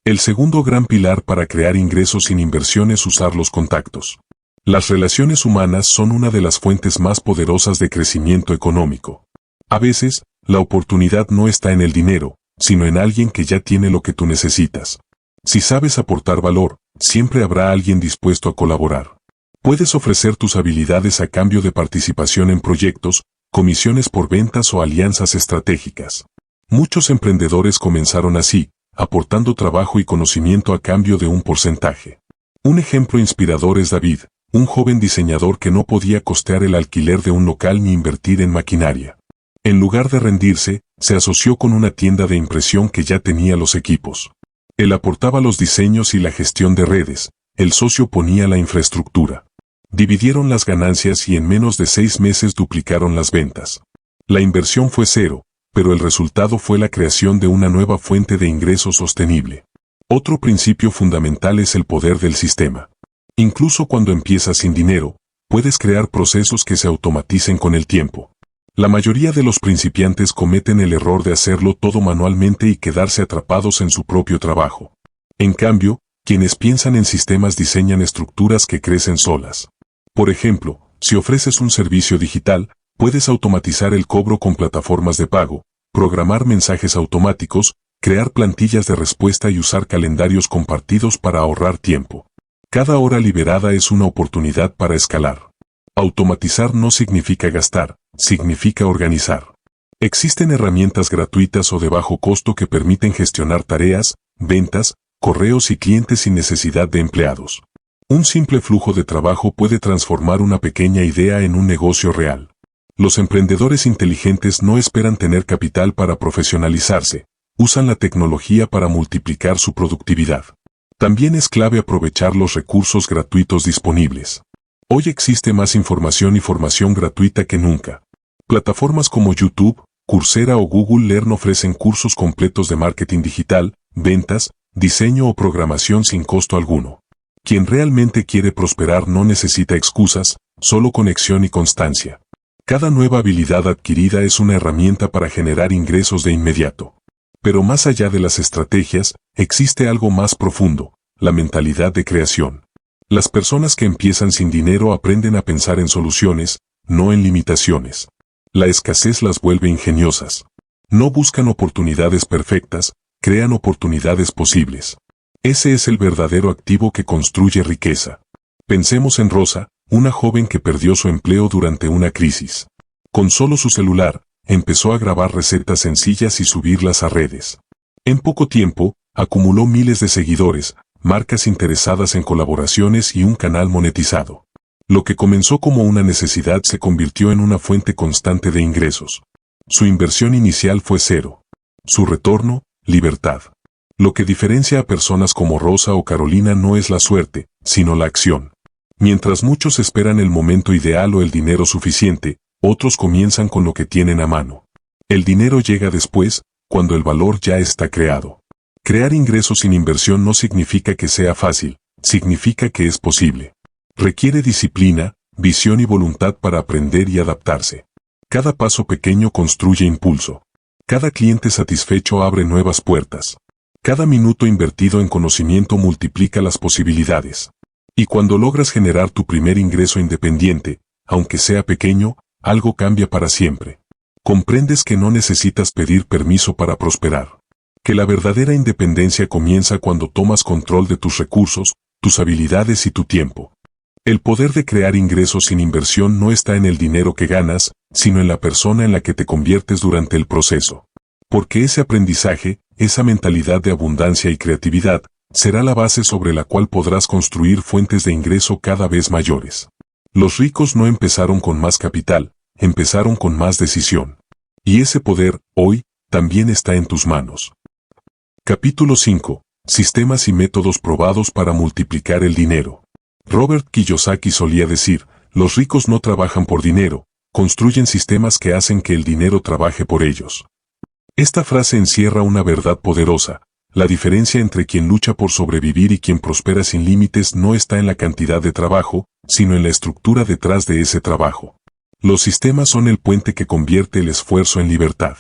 El segundo gran pilar para crear ingresos sin inversión es usar los contactos. Las relaciones humanas son una de las fuentes más poderosas de crecimiento económico. A veces, la oportunidad no está en el dinero, sino en alguien que ya tiene lo que tú necesitas. Si sabes aportar valor, siempre habrá alguien dispuesto a colaborar. Puedes ofrecer tus habilidades a cambio de participación en proyectos, comisiones por ventas o alianzas estratégicas. Muchos emprendedores comenzaron así, aportando trabajo y conocimiento a cambio de un porcentaje. Un ejemplo inspirador es David, un joven diseñador que no podía costear el alquiler de un local ni invertir en maquinaria. En lugar de rendirse, se asoció con una tienda de impresión que ya tenía los equipos. Él aportaba los diseños y la gestión de redes, el socio ponía la infraestructura. Dividieron las ganancias y en menos de 6 meses duplicaron las ventas. La inversión fue 0, pero el resultado fue la creación de una nueva fuente de ingresos sostenible. Otro principio fundamental es el poder del sistema. Incluso cuando empiezas sin dinero, puedes crear procesos que se automaticen con el tiempo. La mayoría de los principiantes cometen el error de hacerlo todo manualmente y quedarse atrapados en su propio trabajo. En cambio, quienes piensan en sistemas diseñan estructuras que crecen solas. Por ejemplo, si ofreces un servicio digital, puedes automatizar el cobro con plataformas de pago, programar mensajes automáticos, crear plantillas de respuesta y usar calendarios compartidos para ahorrar tiempo. Cada hora liberada es una oportunidad para escalar. Automatizar no significa gastar, significa organizar. Existen herramientas gratuitas o de bajo costo que permiten gestionar tareas, ventas, correos y clientes sin necesidad de empleados. Un simple flujo de trabajo puede transformar una pequeña idea en un negocio real. Los emprendedores inteligentes no esperan tener capital para profesionalizarse, usan la tecnología para multiplicar su productividad. También es clave aprovechar los recursos gratuitos disponibles. Hoy existe más información y formación gratuita que nunca. Plataformas como YouTube, Coursera o Google Learn ofrecen cursos completos de marketing digital, ventas, diseño o programación sin costo alguno. Quien realmente quiere prosperar no necesita excusas, solo conexión y constancia. Cada nueva habilidad adquirida es una herramienta para generar ingresos de inmediato. Pero más allá de las estrategias, existe algo más profundo, la mentalidad de creación. Las personas que empiezan sin dinero aprenden a pensar en soluciones, no en limitaciones. La escasez las vuelve ingeniosas. No buscan oportunidades perfectas, crean oportunidades posibles. Ese es el verdadero activo que construye riqueza. Pensemos en Rosa, una joven que perdió su empleo durante una crisis. Con solo su celular, empezó a grabar recetas sencillas y subirlas a redes. En poco tiempo, acumuló miles de seguidores, marcas interesadas en colaboraciones y un canal monetizado. Lo que comenzó como una necesidad se convirtió en una fuente constante de ingresos. Su inversión inicial fue cero. Su retorno, libertad. Lo que diferencia a personas como Rosa o Carolina no es la suerte, sino la acción. Mientras muchos esperan el momento ideal o el dinero suficiente, otros comienzan con lo que tienen a mano. El dinero llega después, cuando el valor ya está creado. Crear ingresos sin inversión no significa que sea fácil, significa que es posible. Requiere disciplina, visión y voluntad para aprender y adaptarse. Cada paso pequeño construye impulso. Cada cliente satisfecho abre nuevas puertas. Cada minuto invertido en conocimiento multiplica las posibilidades. Y cuando logras generar tu primer ingreso independiente, aunque sea pequeño, algo cambia para siempre. Comprendes que no necesitas pedir permiso para prosperar. Que la verdadera independencia comienza cuando tomas control de tus recursos, tus habilidades y tu tiempo. El poder de crear ingresos sin inversión no está en el dinero que ganas, sino en la persona en la que te conviertes durante el proceso. Porque ese aprendizaje, esa mentalidad de abundancia y creatividad, será la base sobre la cual podrás construir fuentes de ingreso cada vez mayores. Los ricos no empezaron con más capital, empezaron con más decisión. Y ese poder, hoy, también está en tus manos. Capítulo 5. Sistemas y métodos probados para multiplicar el dinero. Robert Kiyosaki solía decir, los ricos no trabajan por dinero, construyen sistemas que hacen que el dinero trabaje por ellos. Esta frase encierra una verdad poderosa. La diferencia entre quien lucha por sobrevivir y quien prospera sin límites no está en la cantidad de trabajo, sino en la estructura detrás de ese trabajo. Los sistemas son el puente que convierte el esfuerzo en libertad.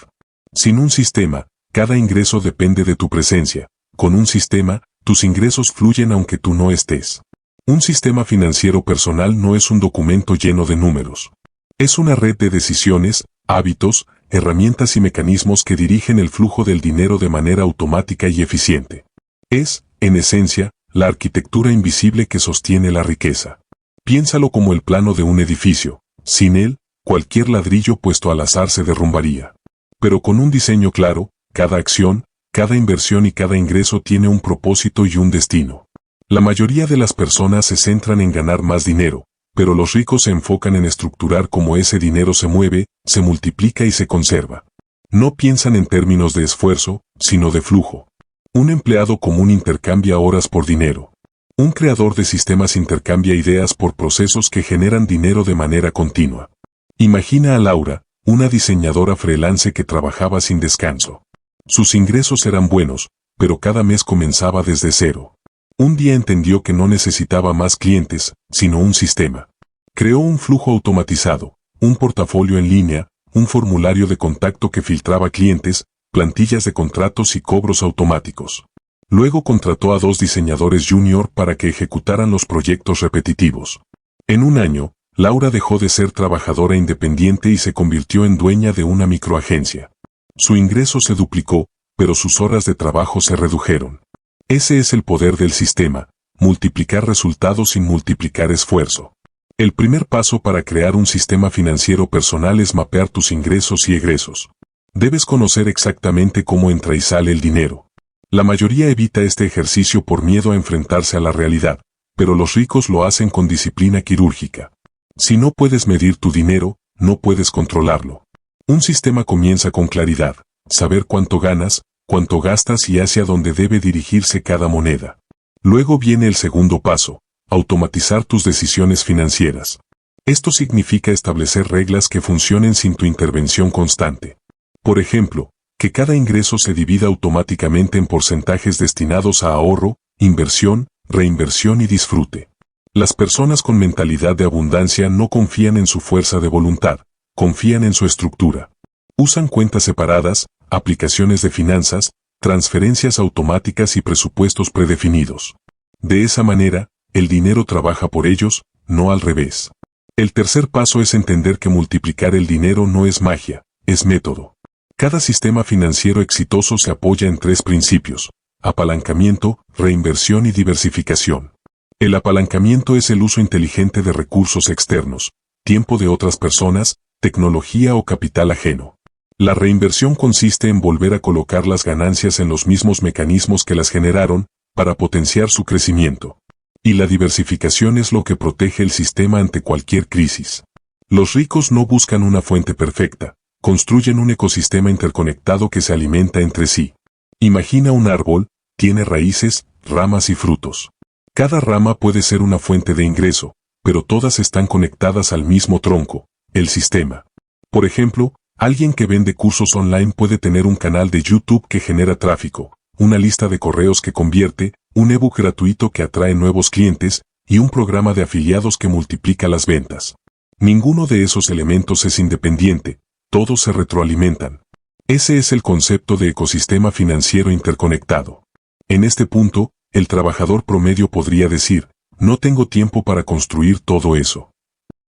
Sin un sistema, cada ingreso depende de tu presencia. Con un sistema, tus ingresos fluyen aunque tú no estés. Un sistema financiero personal no es un documento lleno de números. Es una red de decisiones, hábitos, herramientas y mecanismos que dirigen el flujo del dinero de manera automática y eficiente. Es, en esencia, la arquitectura invisible que sostiene la riqueza. Piénsalo como el plano de un edificio. Sin él, cualquier ladrillo puesto al azar se derrumbaría. Pero con un diseño claro, cada acción, cada inversión y cada ingreso tiene un propósito y un destino. La mayoría de las personas se centran en ganar más dinero, pero los ricos se enfocan en estructurar cómo ese dinero se mueve, se multiplica y se conserva. No piensan en términos de esfuerzo, sino de flujo. Un empleado común intercambia horas por dinero. Un creador de sistemas intercambia ideas por procesos que generan dinero de manera continua. Imagina a Laura, una diseñadora freelance que trabajaba sin descanso. Sus ingresos eran buenos, pero cada mes comenzaba desde cero. Un día entendió que no necesitaba más clientes, sino un sistema. Creó un flujo automatizado, un portafolio en línea, un formulario de contacto que filtraba clientes, plantillas de contratos y cobros automáticos. Luego contrató a 2 diseñadores junior para que ejecutaran los proyectos repetitivos. En un año, Laura dejó de ser trabajadora independiente y se convirtió en dueña de una microagencia. Su ingreso se duplicó, pero sus horas de trabajo se redujeron. Ese es el poder del sistema, multiplicar resultados sin multiplicar esfuerzo. El primer paso para crear un sistema financiero personal es mapear tus ingresos y egresos. Debes conocer exactamente cómo entra y sale el dinero. La mayoría evita este ejercicio por miedo a enfrentarse a la realidad, pero los ricos lo hacen con disciplina quirúrgica. Si no puedes medir tu dinero, no puedes controlarlo. Un sistema comienza con claridad, saber cuánto ganas, cuánto gastas y hacia dónde debe dirigirse cada moneda. Luego viene el segundo paso, automatizar tus decisiones financieras. Esto significa establecer reglas que funcionen sin tu intervención constante. Por ejemplo, Que cada ingreso se divida automáticamente en porcentajes destinados a ahorro, inversión, reinversión y disfrute. Las personas con mentalidad de abundancia no confían en su fuerza de voluntad, confían en su estructura. Usan cuentas separadas, aplicaciones de finanzas, transferencias automáticas y presupuestos predefinidos. De esa manera, el dinero trabaja por ellos, no al revés. El tercer paso es entender que multiplicar el dinero no es magia, es método. Cada sistema financiero exitoso se apoya en 3 principios: apalancamiento, reinversión y diversificación. El apalancamiento es el uso inteligente de recursos externos, tiempo de otras personas, tecnología o capital ajeno. La reinversión consiste en volver a colocar las ganancias en los mismos mecanismos que las generaron, para potenciar su crecimiento. Y la diversificación es lo que protege el sistema ante cualquier crisis. Los ricos no buscan una fuente perfecta, construyen un ecosistema interconectado que se alimenta entre sí. Imagina un árbol, tiene raíces, ramas y frutos. Cada rama puede ser una fuente de ingreso, pero todas están conectadas al mismo tronco, el sistema. Por ejemplo, alguien que vende cursos online puede tener un canal de YouTube que genera tráfico, una lista de correos que convierte, un ebook gratuito que atrae nuevos clientes, y un programa de afiliados que multiplica las ventas. Ninguno de esos elementos es independiente, todos se retroalimentan. Ese es el concepto de ecosistema financiero interconectado. En este punto, el trabajador promedio podría decir, no tengo tiempo para construir todo eso.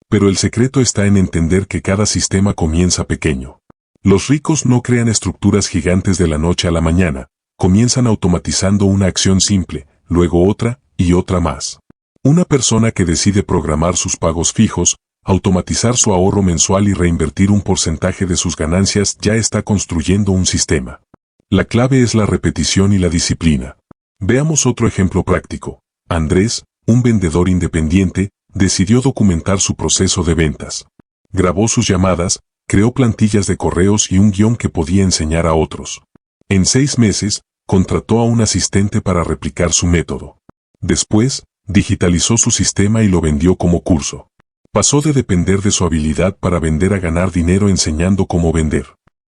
Pero el secreto está en entender que cada sistema comienza pequeño. Los ricos no crean estructuras gigantes de la noche a la mañana, comienzan automatizando una acción simple, luego otra, y otra más. Una persona que decide programar sus pagos fijos, automatizar su ahorro mensual y reinvertir un porcentaje de sus ganancias ya está construyendo un sistema. La clave es la repetición y la disciplina. Veamos otro ejemplo práctico. Andrés, un vendedor independiente, decidió documentar su proceso de ventas. Grabó sus llamadas, creó plantillas de correos y un guión que podía enseñar a otros. En 6 meses, contrató a un asistente para replicar su método. Después, digitalizó su sistema y lo vendió como curso. Pasó de depender de su habilidad para vender a ganar dinero enseñando cómo vender.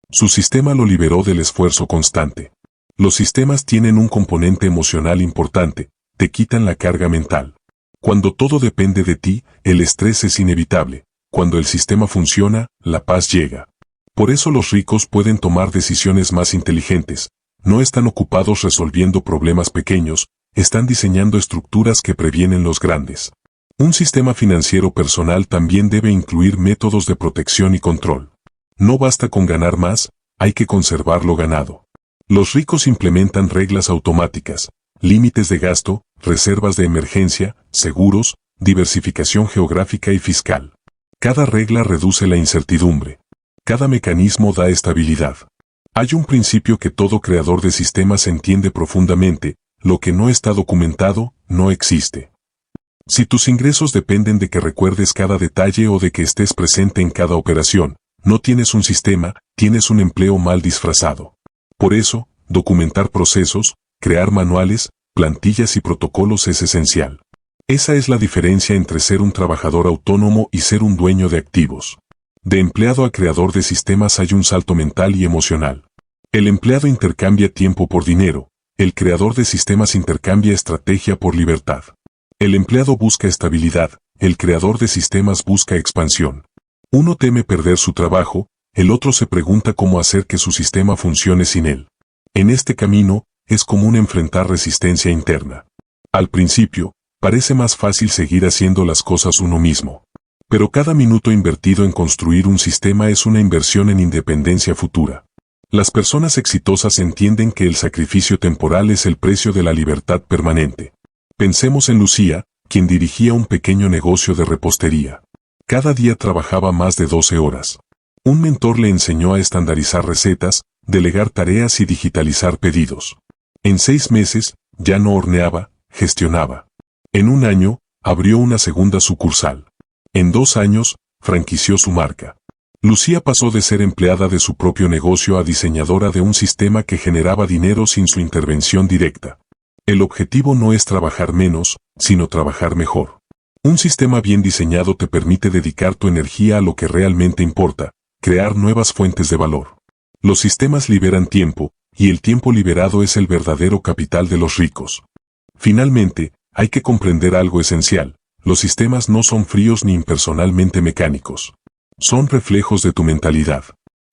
Su sistema lo liberó del esfuerzo constante. Los sistemas tienen un componente emocional importante, te quitan la carga mental. Cuando todo depende de ti, el estrés es inevitable. Cuando el sistema funciona, la paz llega. Por eso los ricos pueden tomar decisiones más inteligentes. No están ocupados resolviendo problemas pequeños, están diseñando estructuras que previenen los grandes. Un sistema financiero personal también debe incluir métodos de protección y control. No basta con ganar más, hay que conservar lo ganado. Los ricos implementan reglas automáticas, límites de gasto, reservas de emergencia, seguros, diversificación geográfica y fiscal. Cada regla reduce la incertidumbre. Cada mecanismo da estabilidad. Hay un principio que todo creador de sistemas entiende profundamente: lo que no está documentado, no existe. Si tus ingresos dependen de que recuerdes cada detalle o de que estés presente en cada operación, no tienes un sistema, tienes un empleo mal disfrazado. Por eso, documentar procesos, crear manuales, plantillas y protocolos es esencial. Esa es la diferencia entre ser un trabajador autónomo y ser un dueño de activos. De empleado a creador de sistemas hay un salto mental y emocional. El empleado intercambia tiempo por dinero, el creador de sistemas intercambia estrategia por libertad. El empleado busca estabilidad, el creador de sistemas busca expansión. Uno teme perder su trabajo, el otro se pregunta cómo hacer que su sistema funcione sin él. En este camino, es común enfrentar resistencia interna. Al principio, parece más fácil seguir haciendo las cosas uno mismo. Pero cada minuto invertido en construir un sistema es una inversión en independencia futura. Las personas exitosas entienden que el sacrificio temporal es el precio de la libertad permanente. Pensemos en Lucía, quien dirigía un pequeño negocio de repostería. Cada día trabajaba más de 12 horas. Un mentor le enseñó a estandarizar recetas, delegar tareas y digitalizar pedidos. En 6 meses, ya no horneaba, gestionaba. En 1 año, abrió una segunda sucursal. En 2 años, franquició su marca. Lucía pasó de ser empleada de su propio negocio a diseñadora de un sistema que generaba dinero sin su intervención directa. El objetivo no es trabajar menos, sino trabajar mejor. Un sistema bien diseñado te permite dedicar tu energía a lo que realmente importa, crear nuevas fuentes de valor. Los sistemas liberan tiempo, y el tiempo liberado es el verdadero capital de los ricos. Finalmente, hay que comprender algo esencial: los sistemas no son fríos ni impersonalmente mecánicos. Son reflejos de tu mentalidad.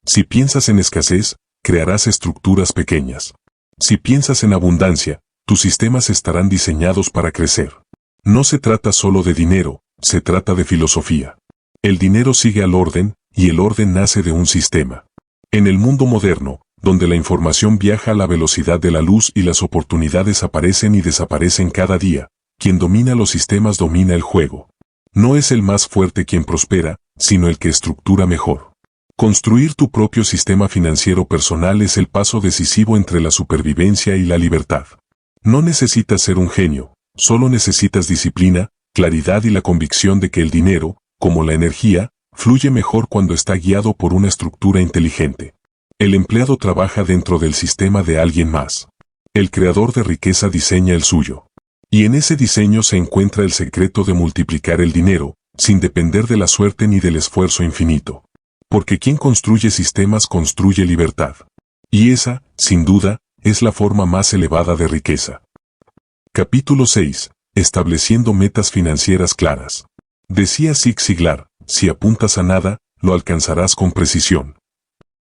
Si piensas en escasez, crearás estructuras pequeñas. Si piensas en abundancia, tus sistemas estarán diseñados para crecer. No se trata solo de dinero, se trata de filosofía. El dinero sigue al orden, y el orden nace de un sistema. En el mundo moderno, donde la información viaja a la velocidad de la luz y las oportunidades aparecen y desaparecen cada día, quien domina los sistemas domina el juego. No es el más fuerte quien prospera, sino el que estructura mejor. Construir tu propio sistema financiero personal es el paso decisivo entre la supervivencia y la libertad. No necesitas ser un genio, solo necesitas disciplina, claridad y la convicción de que el dinero, como la energía, fluye mejor cuando está guiado por una estructura inteligente. El empleado trabaja dentro del sistema de alguien más. El creador de riqueza diseña el suyo. Y en ese diseño se encuentra el secreto de multiplicar el dinero, sin depender de la suerte ni del esfuerzo infinito. Porque quien construye sistemas construye libertad. Y esa, sin duda, es la forma más elevada de riqueza. Capítulo 6. Estableciendo metas financieras claras. Decía Zig Ziglar: si apuntas a nada, lo alcanzarás con precisión.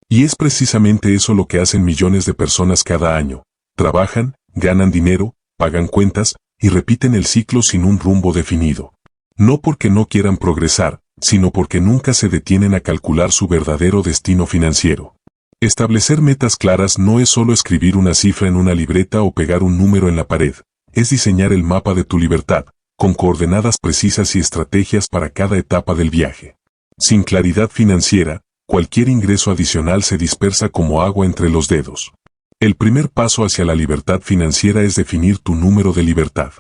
Y es precisamente eso lo que hacen millones de personas cada año. Trabajan, ganan dinero, pagan cuentas, y repiten el ciclo sin un rumbo definido. No porque no quieran progresar, sino porque nunca se detienen a calcular su verdadero destino financiero. Establecer metas claras no es solo escribir una cifra en una libreta o pegar un número en la pared, es diseñar el mapa de tu libertad, con coordenadas precisas y estrategias para cada etapa del viaje. Sin claridad financiera, cualquier ingreso adicional se dispersa como agua entre los dedos. El primer paso hacia la libertad financiera es definir tu número de libertad.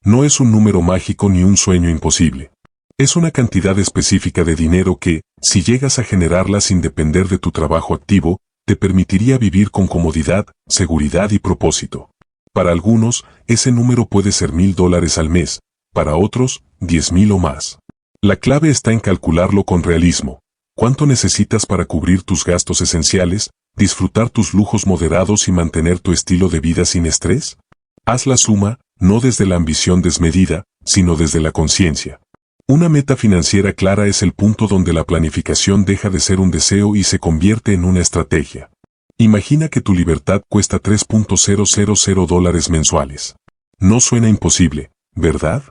No es un número mágico ni un sueño imposible. Es una cantidad específica de dinero que, si llegas a generarla sin depender de tu trabajo activo, te permitiría vivir con comodidad, seguridad y propósito. Para algunos, ese número puede ser $1,000 al mes, para otros, 10,000 o más. La clave está en calcularlo con realismo. ¿Cuánto necesitas para cubrir tus gastos esenciales, disfrutar tus lujos moderados y mantener tu estilo de vida sin estrés? Haz la suma, no desde la ambición desmedida, sino desde la conciencia. Una meta financiera clara es el punto donde la planificación deja de ser un deseo y se convierte en una estrategia. Imagina que tu libertad cuesta $3,000 mensuales. No suena imposible, ¿verdad?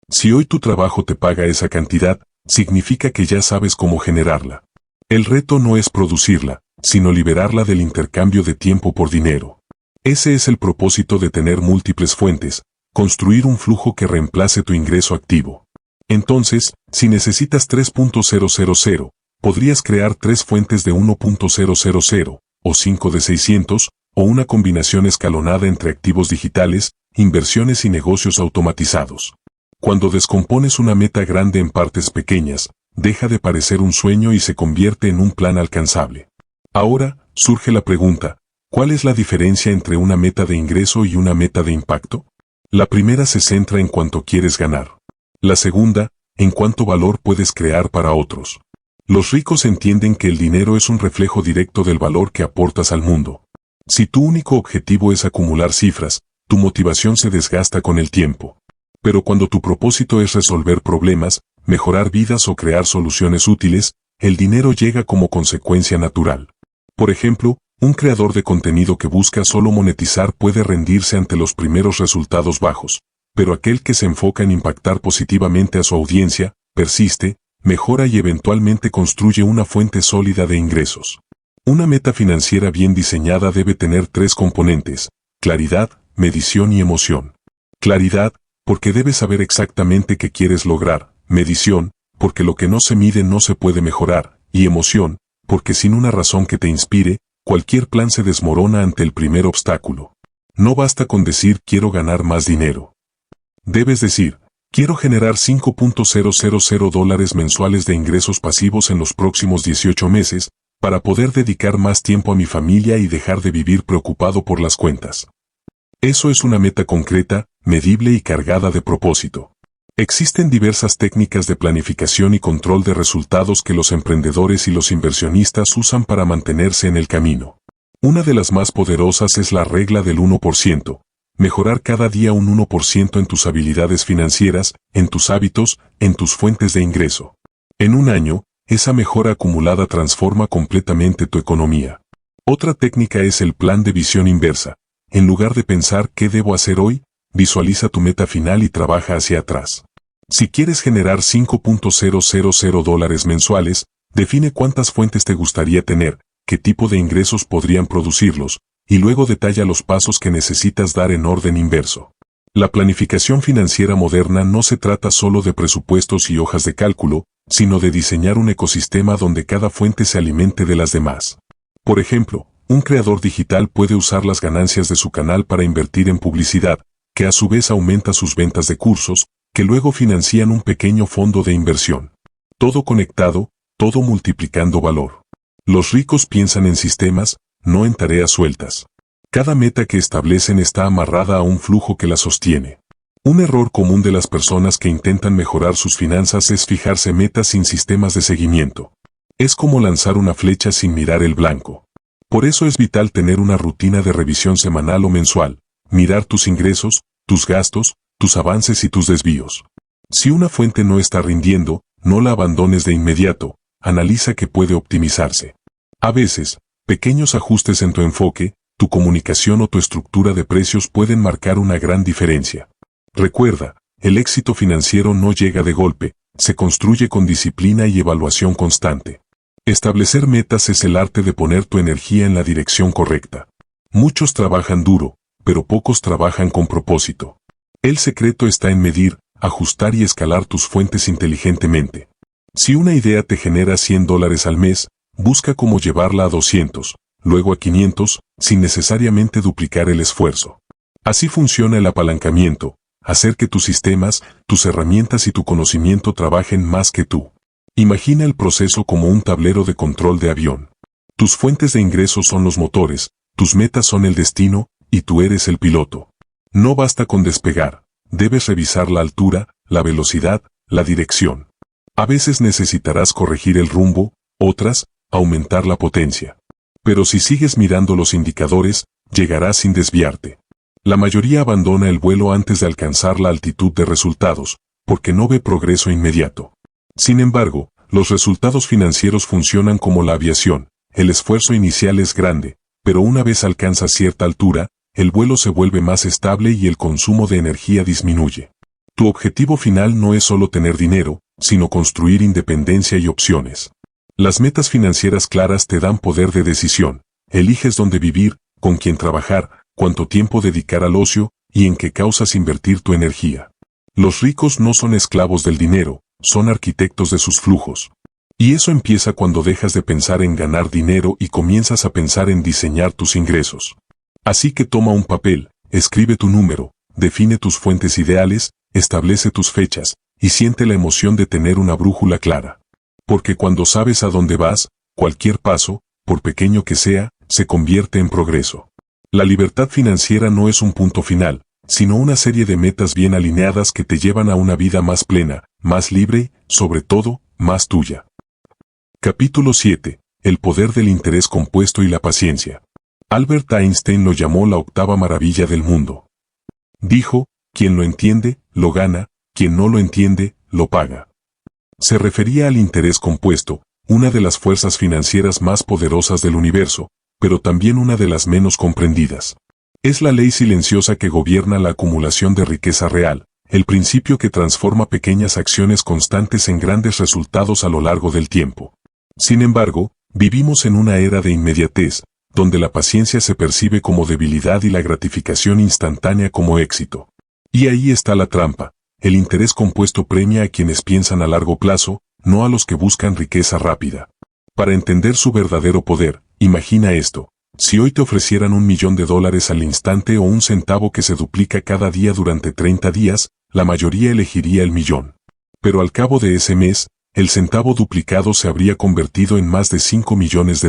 Si hoy tu trabajo te paga esa cantidad, significa que ya sabes cómo generarla. El reto no es producirla, sino liberarla del intercambio de tiempo por dinero. Ese es el propósito de tener múltiples fuentes, construir un flujo que reemplace tu ingreso activo. Entonces, si necesitas 3,000, podrías crear 3 fuentes de 1,000, o 5 de 600, o una combinación escalonada entre activos digitales, inversiones y negocios automatizados. Cuando descompones una meta grande en partes pequeñas, deja de parecer un sueño y se convierte en un plan alcanzable. Ahora, surge la pregunta: ¿cuál es la diferencia entre una meta de ingreso y una meta de impacto? La primera se centra en cuánto quieres ganar. La segunda, en cuánto valor puedes crear para otros. Los ricos entienden que el dinero es un reflejo directo del valor que aportas al mundo. Si tu único objetivo es acumular cifras, tu motivación se desgasta con el tiempo. Pero cuando tu propósito es resolver problemas, mejorar vidas o crear soluciones útiles, el dinero llega como consecuencia natural. Por ejemplo, un creador de contenido que busca solo monetizar puede rendirse ante los primeros resultados bajos, pero aquel que se enfoca en impactar positivamente a su audiencia, persiste, mejora y eventualmente construye una fuente sólida de ingresos. Una meta financiera bien diseñada debe tener 3 componentes: claridad, medición y emoción. Claridad, porque debes saber exactamente qué quieres lograr; medición, porque lo que no se mide no se puede mejorar; y emoción, porque sin una razón que te inspire, cualquier plan se desmorona ante el primer obstáculo. No basta con decir quiero ganar más dinero. Debes decir, quiero generar $5,000 mensuales de ingresos pasivos en los próximos 18 meses, para poder dedicar más tiempo a mi familia y dejar de vivir preocupado por las cuentas. Eso es una meta concreta, medible y cargada de propósito. Existen diversas técnicas de planificación y control de resultados que los emprendedores y los inversionistas usan para mantenerse en el camino. Una de las más poderosas es la regla del 1%. Mejorar cada día un 1% en tus habilidades financieras, en tus hábitos, en tus fuentes de ingreso. En un año, esa mejora acumulada transforma completamente tu economía. Otra técnica es el plan de visión inversa. En lugar de pensar ¿qué debo hacer hoy?, visualiza tu meta final y trabaja hacia atrás. Si quieres generar $5,000 mensuales, define cuántas fuentes te gustaría tener, qué tipo de ingresos podrían producirlos, y luego detalla los pasos que necesitas dar en orden inverso. La planificación financiera moderna no se trata solo de presupuestos y hojas de cálculo, sino de diseñar un ecosistema donde cada fuente se alimente de las demás. Por ejemplo, un creador digital puede usar las ganancias de su canal para invertir en publicidad, que a su vez aumenta sus ventas de cursos, que luego financian un pequeño fondo de inversión. Todo conectado, todo multiplicando valor. Los ricos piensan en sistemas, no en tareas sueltas. Cada meta que establecen está amarrada a un flujo que la sostiene. Un error común de las personas que intentan mejorar sus finanzas es fijarse metas sin sistemas de seguimiento. Es como lanzar una flecha sin mirar el blanco. Por eso es vital tener una rutina de revisión semanal o mensual, mirar tus ingresos, tus gastos, tus avances y tus desvíos. Si una fuente no está rindiendo, no la abandones de inmediato, analiza qué puede optimizarse. A veces, pequeños ajustes en tu enfoque, tu comunicación o tu estructura de precios pueden marcar una gran diferencia. Recuerda, el éxito financiero no llega de golpe, se construye con disciplina y evaluación constante. Establecer metas es el arte de poner tu energía en la dirección correcta. Muchos trabajan duro, pero pocos trabajan con propósito. El secreto está en medir, ajustar y escalar tus fuentes inteligentemente. Si una idea te genera $100 al mes, busca cómo llevarla a 200, luego a 500, sin necesariamente duplicar el esfuerzo. Así funciona el apalancamiento, hacer que tus sistemas, tus herramientas y tu conocimiento trabajen más que tú. Imagina el proceso como un tablero de control de avión. Tus fuentes de ingresos son los motores, tus metas son el destino, y tú eres el piloto. No basta con despegar, debes revisar la altura, la velocidad, la dirección. A veces necesitarás corregir el rumbo, otras, aumentar la potencia. Pero si sigues mirando los indicadores, llegarás sin desviarte. La mayoría abandona el vuelo antes de alcanzar la altitud de resultados, porque no ve progreso inmediato. Sin embargo, los resultados financieros funcionan como la aviación, el esfuerzo inicial es grande, pero una vez alcanzas cierta altura, el vuelo se vuelve más estable y el consumo de energía disminuye. Tu objetivo final no es solo tener dinero, sino construir independencia y opciones. Las metas financieras claras te dan poder de decisión, eliges dónde vivir, con quién trabajar, cuánto tiempo dedicar al ocio, y en qué causas invertir tu energía. Los ricos no son esclavos del dinero, son arquitectos de sus flujos. Y eso empieza cuando dejas de pensar en ganar dinero y comienzas a pensar en diseñar tus ingresos. Así que toma un papel, escribe tu número, define tus fuentes ideales, establece tus fechas, y siente la emoción de tener una brújula clara. Porque cuando sabes a dónde vas, cualquier paso, por pequeño que sea, se convierte en progreso. La libertad financiera no es un punto final, sino una serie de metas bien alineadas que te llevan a una vida más plena, más libre y, sobre todo, más tuya. Capítulo 7. El poder del interés compuesto y la paciencia. Albert Einstein lo llamó la octava maravilla del mundo. Dijo, quien lo entiende, lo gana, quien no lo entiende, lo paga. Se refería al interés compuesto, una de las fuerzas financieras más poderosas del universo, pero también una de las menos comprendidas. Es la ley silenciosa que gobierna la acumulación de riqueza real, el principio que transforma pequeñas acciones constantes en grandes resultados a lo largo del tiempo. Sin embargo, vivimos en una era de inmediatez, donde la paciencia se percibe como debilidad y la gratificación instantánea como éxito. Y ahí está la trampa. El interés compuesto premia a quienes piensan a largo plazo, no a los que buscan riqueza rápida. Para entender su verdadero poder, imagina esto. Si hoy te ofrecieran $1.000.000 al instante o un centavo que se duplica cada día durante 30 días, la mayoría elegiría el millón. Pero al cabo de ese mes, el centavo duplicado se habría convertido en más de $5 millones.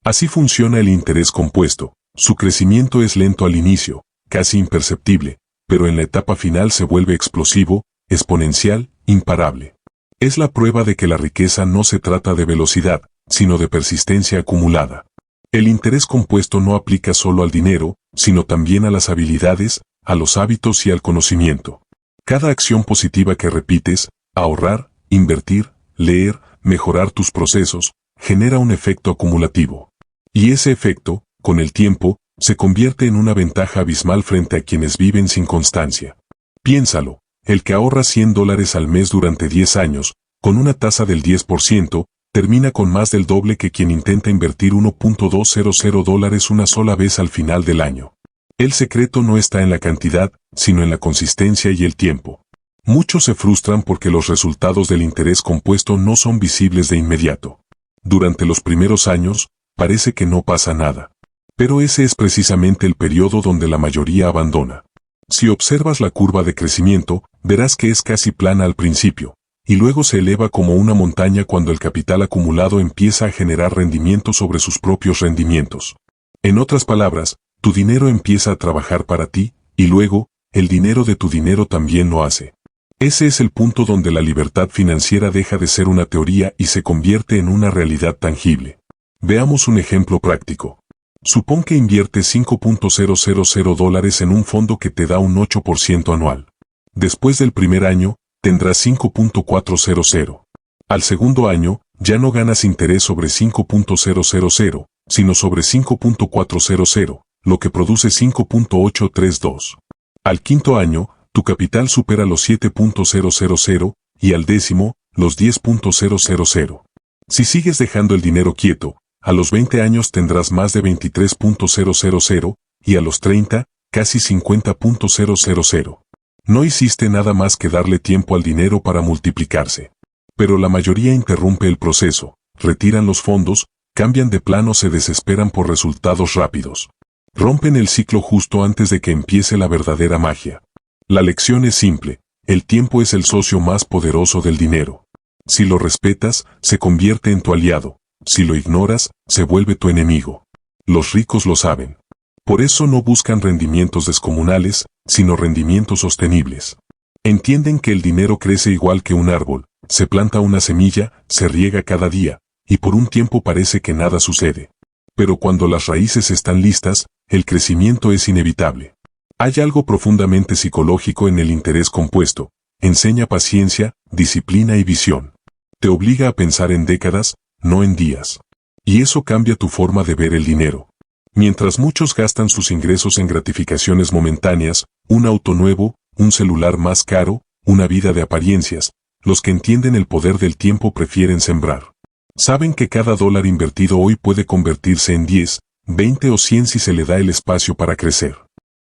Así funciona el interés compuesto. Su crecimiento es lento al inicio, casi imperceptible, pero en la etapa final se vuelve explosivo, exponencial, imparable. Es la prueba de que la riqueza no se trata de velocidad, sino de persistencia acumulada. El interés compuesto no aplica solo al dinero, sino también a las habilidades, a los hábitos y al conocimiento. Cada acción positiva que repites, ahorrar, invertir, leer, mejorar tus procesos, genera un efecto acumulativo. Y ese efecto, con el tiempo, se convierte en una ventaja abismal frente a quienes viven sin constancia. Piénsalo, el que ahorra $100 al mes durante 10 años, con una tasa del 10%, termina con más del doble que quien intenta invertir $1.200 una sola vez al final del año. El secreto no está en la cantidad, sino en la consistencia y el tiempo. Muchos se frustran porque los resultados del interés compuesto no son visibles de inmediato. Durante los primeros años, parece que no pasa nada. Pero ese es precisamente el periodo donde la mayoría abandona. Si observas la curva de crecimiento, verás que es casi plana al principio, y luego se eleva como una montaña cuando el capital acumulado empieza a generar rendimientos sobre sus propios rendimientos. En otras palabras, tu dinero empieza a trabajar para ti, y luego, el dinero de tu dinero también lo hace. Ese es el punto donde la libertad financiera deja de ser una teoría y se convierte en una realidad tangible. Veamos un ejemplo práctico. Supón que inviertes $5.000 en un fondo que te da un 8% anual. Después del primer año, tendrás 5.400. Al segundo año, ya no ganas interés sobre 5.000, sino sobre 5.400, lo que produce 5.832. Al quinto año, tu capital supera los 7.000 y al décimo, los 10.000. Si sigues dejando el dinero quieto, a los 20 años tendrás más de 23.000 y a los 30, casi 50.000. No hiciste nada más que darle tiempo al dinero para multiplicarse. Pero la mayoría interrumpe el proceso, retiran los fondos, cambian de plano o se desesperan por resultados rápidos. Rompen el ciclo justo antes de que empiece la verdadera magia. La lección es simple, el tiempo es el socio más poderoso del dinero. Si lo respetas, se convierte en tu aliado. Si lo ignoras, se vuelve tu enemigo. Los ricos lo saben. Por eso no buscan rendimientos descomunales, sino rendimientos sostenibles. Entienden que el dinero crece igual que un árbol, se planta una semilla, se riega cada día, y por un tiempo parece que nada sucede. Pero cuando las raíces están listas, el crecimiento es inevitable. Hay algo profundamente psicológico en el interés compuesto. Enseña paciencia, disciplina y visión. Te obliga a pensar en décadas, no en días. Y eso cambia tu forma de ver el dinero. Mientras muchos gastan sus ingresos en gratificaciones momentáneas, un auto nuevo, un celular más caro, una vida de apariencias, los que entienden el poder del tiempo prefieren sembrar. Saben que cada dólar invertido hoy puede convertirse en 10, 20 o 100 si se le da el espacio para crecer.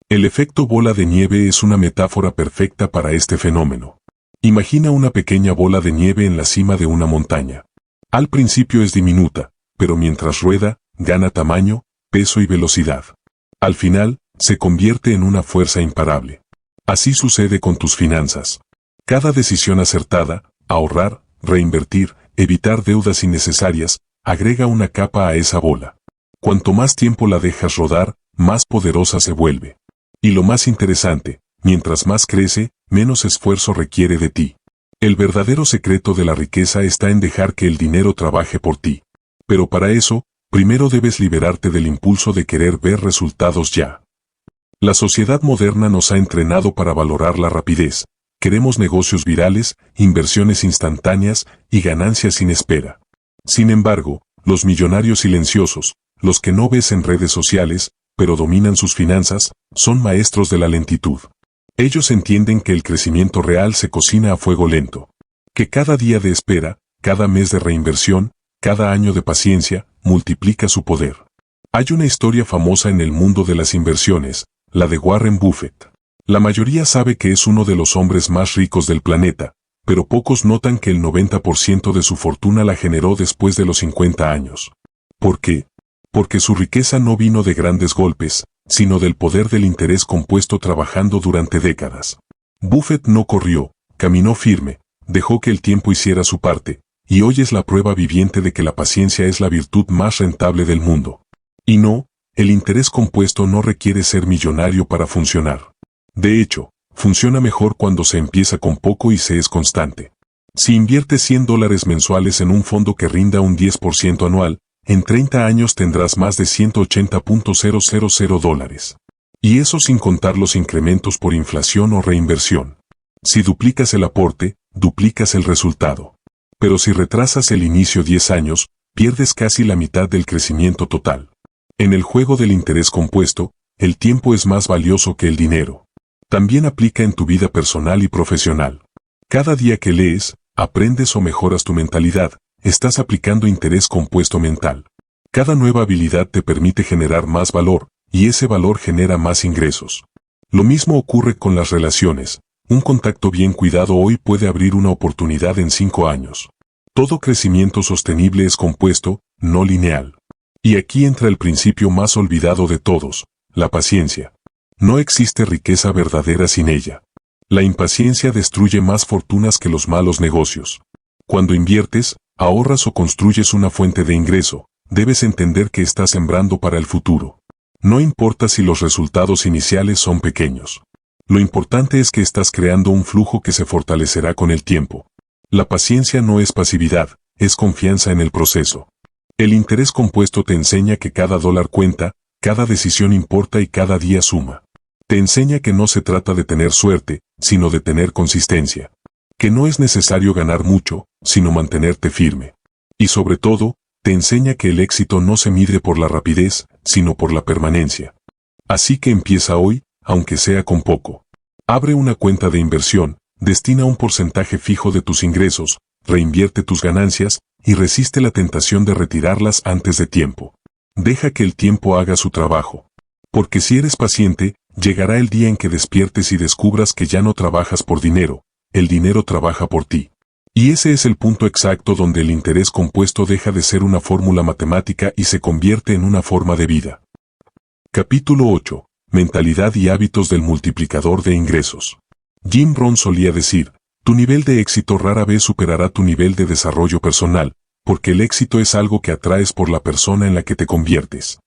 El efecto bola de nieve es una metáfora perfecta para este fenómeno. Imagina una pequeña bola de nieve en la cima de una montaña. Al principio es diminuta, pero mientras rueda, gana tamaño, peso y velocidad. Al final, se convierte en una fuerza imparable. Así sucede con tus finanzas. Cada decisión acertada, ahorrar, reinvertir, evitar deudas innecesarias, agrega una capa a esa bola. Cuanto más tiempo la dejas rodar, más poderosa se vuelve. Y lo más interesante, mientras más crece, menos esfuerzo requiere de ti. El verdadero secreto de la riqueza está en dejar que el dinero trabaje por ti. Pero para eso, primero debes liberarte del impulso de querer ver resultados ya. La sociedad moderna nos ha entrenado para valorar la rapidez. Queremos negocios virales, inversiones instantáneas y ganancias sin espera. Sin embargo, los millonarios silenciosos, los que no ves en redes sociales, pero dominan sus finanzas, son maestros de la lentitud. Ellos entienden que el crecimiento real se cocina a fuego lento. Que cada día de espera, cada mes de reinversión, cada año de paciencia, multiplica su poder. Hay una historia famosa en el mundo de las inversiones, la de Warren Buffett. La mayoría sabe que es uno de los hombres más ricos del planeta, pero pocos notan que el 90% de su fortuna la generó después de los 50 años. ¿Por qué? Porque su riqueza no vino de grandes golpes, sino del poder del interés compuesto trabajando durante décadas. Buffett no corrió, caminó firme, dejó que el tiempo hiciera su parte, y hoy es la prueba viviente de que la paciencia es la virtud más rentable del mundo. Y no, el interés compuesto no requiere ser millonario para funcionar. De hecho, funciona mejor cuando se empieza con poco y se es constante. Si inviertes $100 mensuales en un fondo que rinda un 10% anual, en 30 años tendrás más de $180,000. Y eso sin contar los incrementos por inflación o reinversión. Si duplicas el aporte, duplicas el resultado. Pero si retrasas el inicio 10 años, pierdes casi la mitad del crecimiento total. En el juego del interés compuesto, el tiempo es más valioso que el dinero. También aplica en tu vida personal y profesional. Cada día que lees, aprendes o mejoras tu mentalidad, estás aplicando interés compuesto mental. Cada nueva habilidad te permite generar más valor, y ese valor genera más ingresos. Lo mismo ocurre con las relaciones. Un contacto bien cuidado hoy puede abrir una oportunidad en 5 años. Todo crecimiento sostenible es compuesto, no lineal. Y aquí entra el principio más olvidado de todos, la paciencia. No existe riqueza verdadera sin ella. La impaciencia destruye más fortunas que los malos negocios. Cuando inviertes, ahorras o construyes una fuente de ingreso, debes entender que estás sembrando para el futuro. No importa si los resultados iniciales son pequeños. Lo importante es que estás creando un flujo que se fortalecerá con el tiempo. La paciencia no es pasividad, es confianza en el proceso. El interés compuesto te enseña que cada dólar cuenta, cada decisión importa y cada día suma. Te enseña que no se trata de tener suerte, sino de tener consistencia. Que no es necesario ganar mucho, sino mantenerte firme. Y sobre todo, te enseña que el éxito no se mide por la rapidez, sino por la permanencia. Así que empieza hoy, aunque sea con poco. Abre una cuenta de inversión, destina un porcentaje fijo de tus ingresos, reinvierte tus ganancias, y resiste la tentación de retirarlas antes de tiempo. Deja que el tiempo haga su trabajo. Porque si eres paciente, llegará el día en que despiertes y descubras que ya no trabajas por dinero, el dinero trabaja por ti. Y ese es el punto exacto donde el interés compuesto deja de ser una fórmula matemática y se convierte en una forma de vida. Capítulo 8. Mentalidad y hábitos del multiplicador de ingresos. Jim Rohn solía decir, tu nivel de éxito rara vez superará tu nivel de desarrollo personal, porque el éxito es algo que atraes por la persona en la que te conviertes.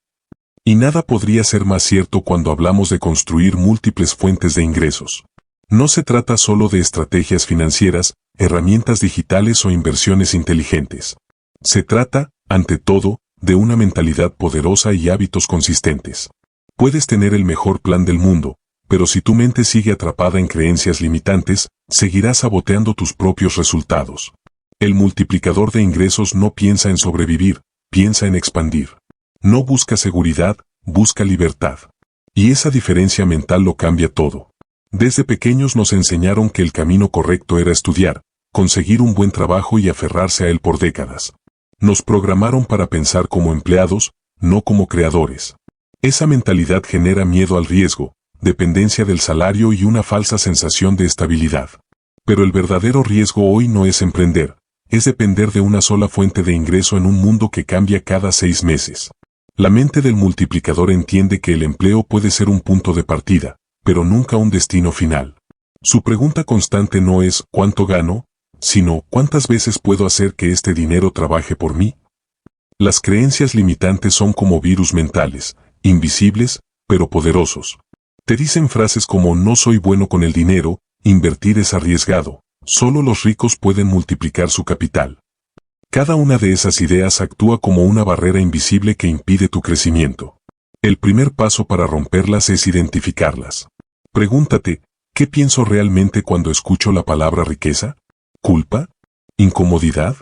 Y nada podría ser más cierto cuando hablamos de construir múltiples fuentes de ingresos. No se trata solo de estrategias financieras, herramientas digitales o inversiones inteligentes. Se trata, ante todo, de una mentalidad poderosa y hábitos consistentes. Puedes tener el mejor plan del mundo, pero si tu mente sigue atrapada en creencias limitantes, seguirás saboteando tus propios resultados. El multiplicador de ingresos no piensa en sobrevivir, piensa en expandir. No busca seguridad, busca libertad. Y esa diferencia mental lo cambia todo. Desde pequeños nos enseñaron que el camino correcto era estudiar, conseguir un buen trabajo y aferrarse a él por décadas. Nos programaron para pensar como empleados, no como creadores. Esa mentalidad genera miedo al riesgo, dependencia del salario y una falsa sensación de estabilidad. Pero el verdadero riesgo hoy no es emprender, es depender de una sola fuente de ingreso en un mundo que cambia cada 6 meses. La mente del multiplicador entiende que el empleo puede ser un punto de partida, pero nunca un destino final. Su pregunta constante no es ¿cuánto gano?, sino ¿cuántas veces puedo hacer que este dinero trabaje por mí? Las creencias limitantes son como virus mentales, invisibles, pero poderosos. Te dicen frases como no soy bueno con el dinero, invertir es arriesgado, solo los ricos pueden multiplicar su capital. Cada una de esas ideas actúa como una barrera invisible que impide tu crecimiento. El primer paso para romperlas es identificarlas. Pregúntate, ¿qué pienso realmente cuando escucho la palabra riqueza? ¿Culpa? ¿Incomodidad?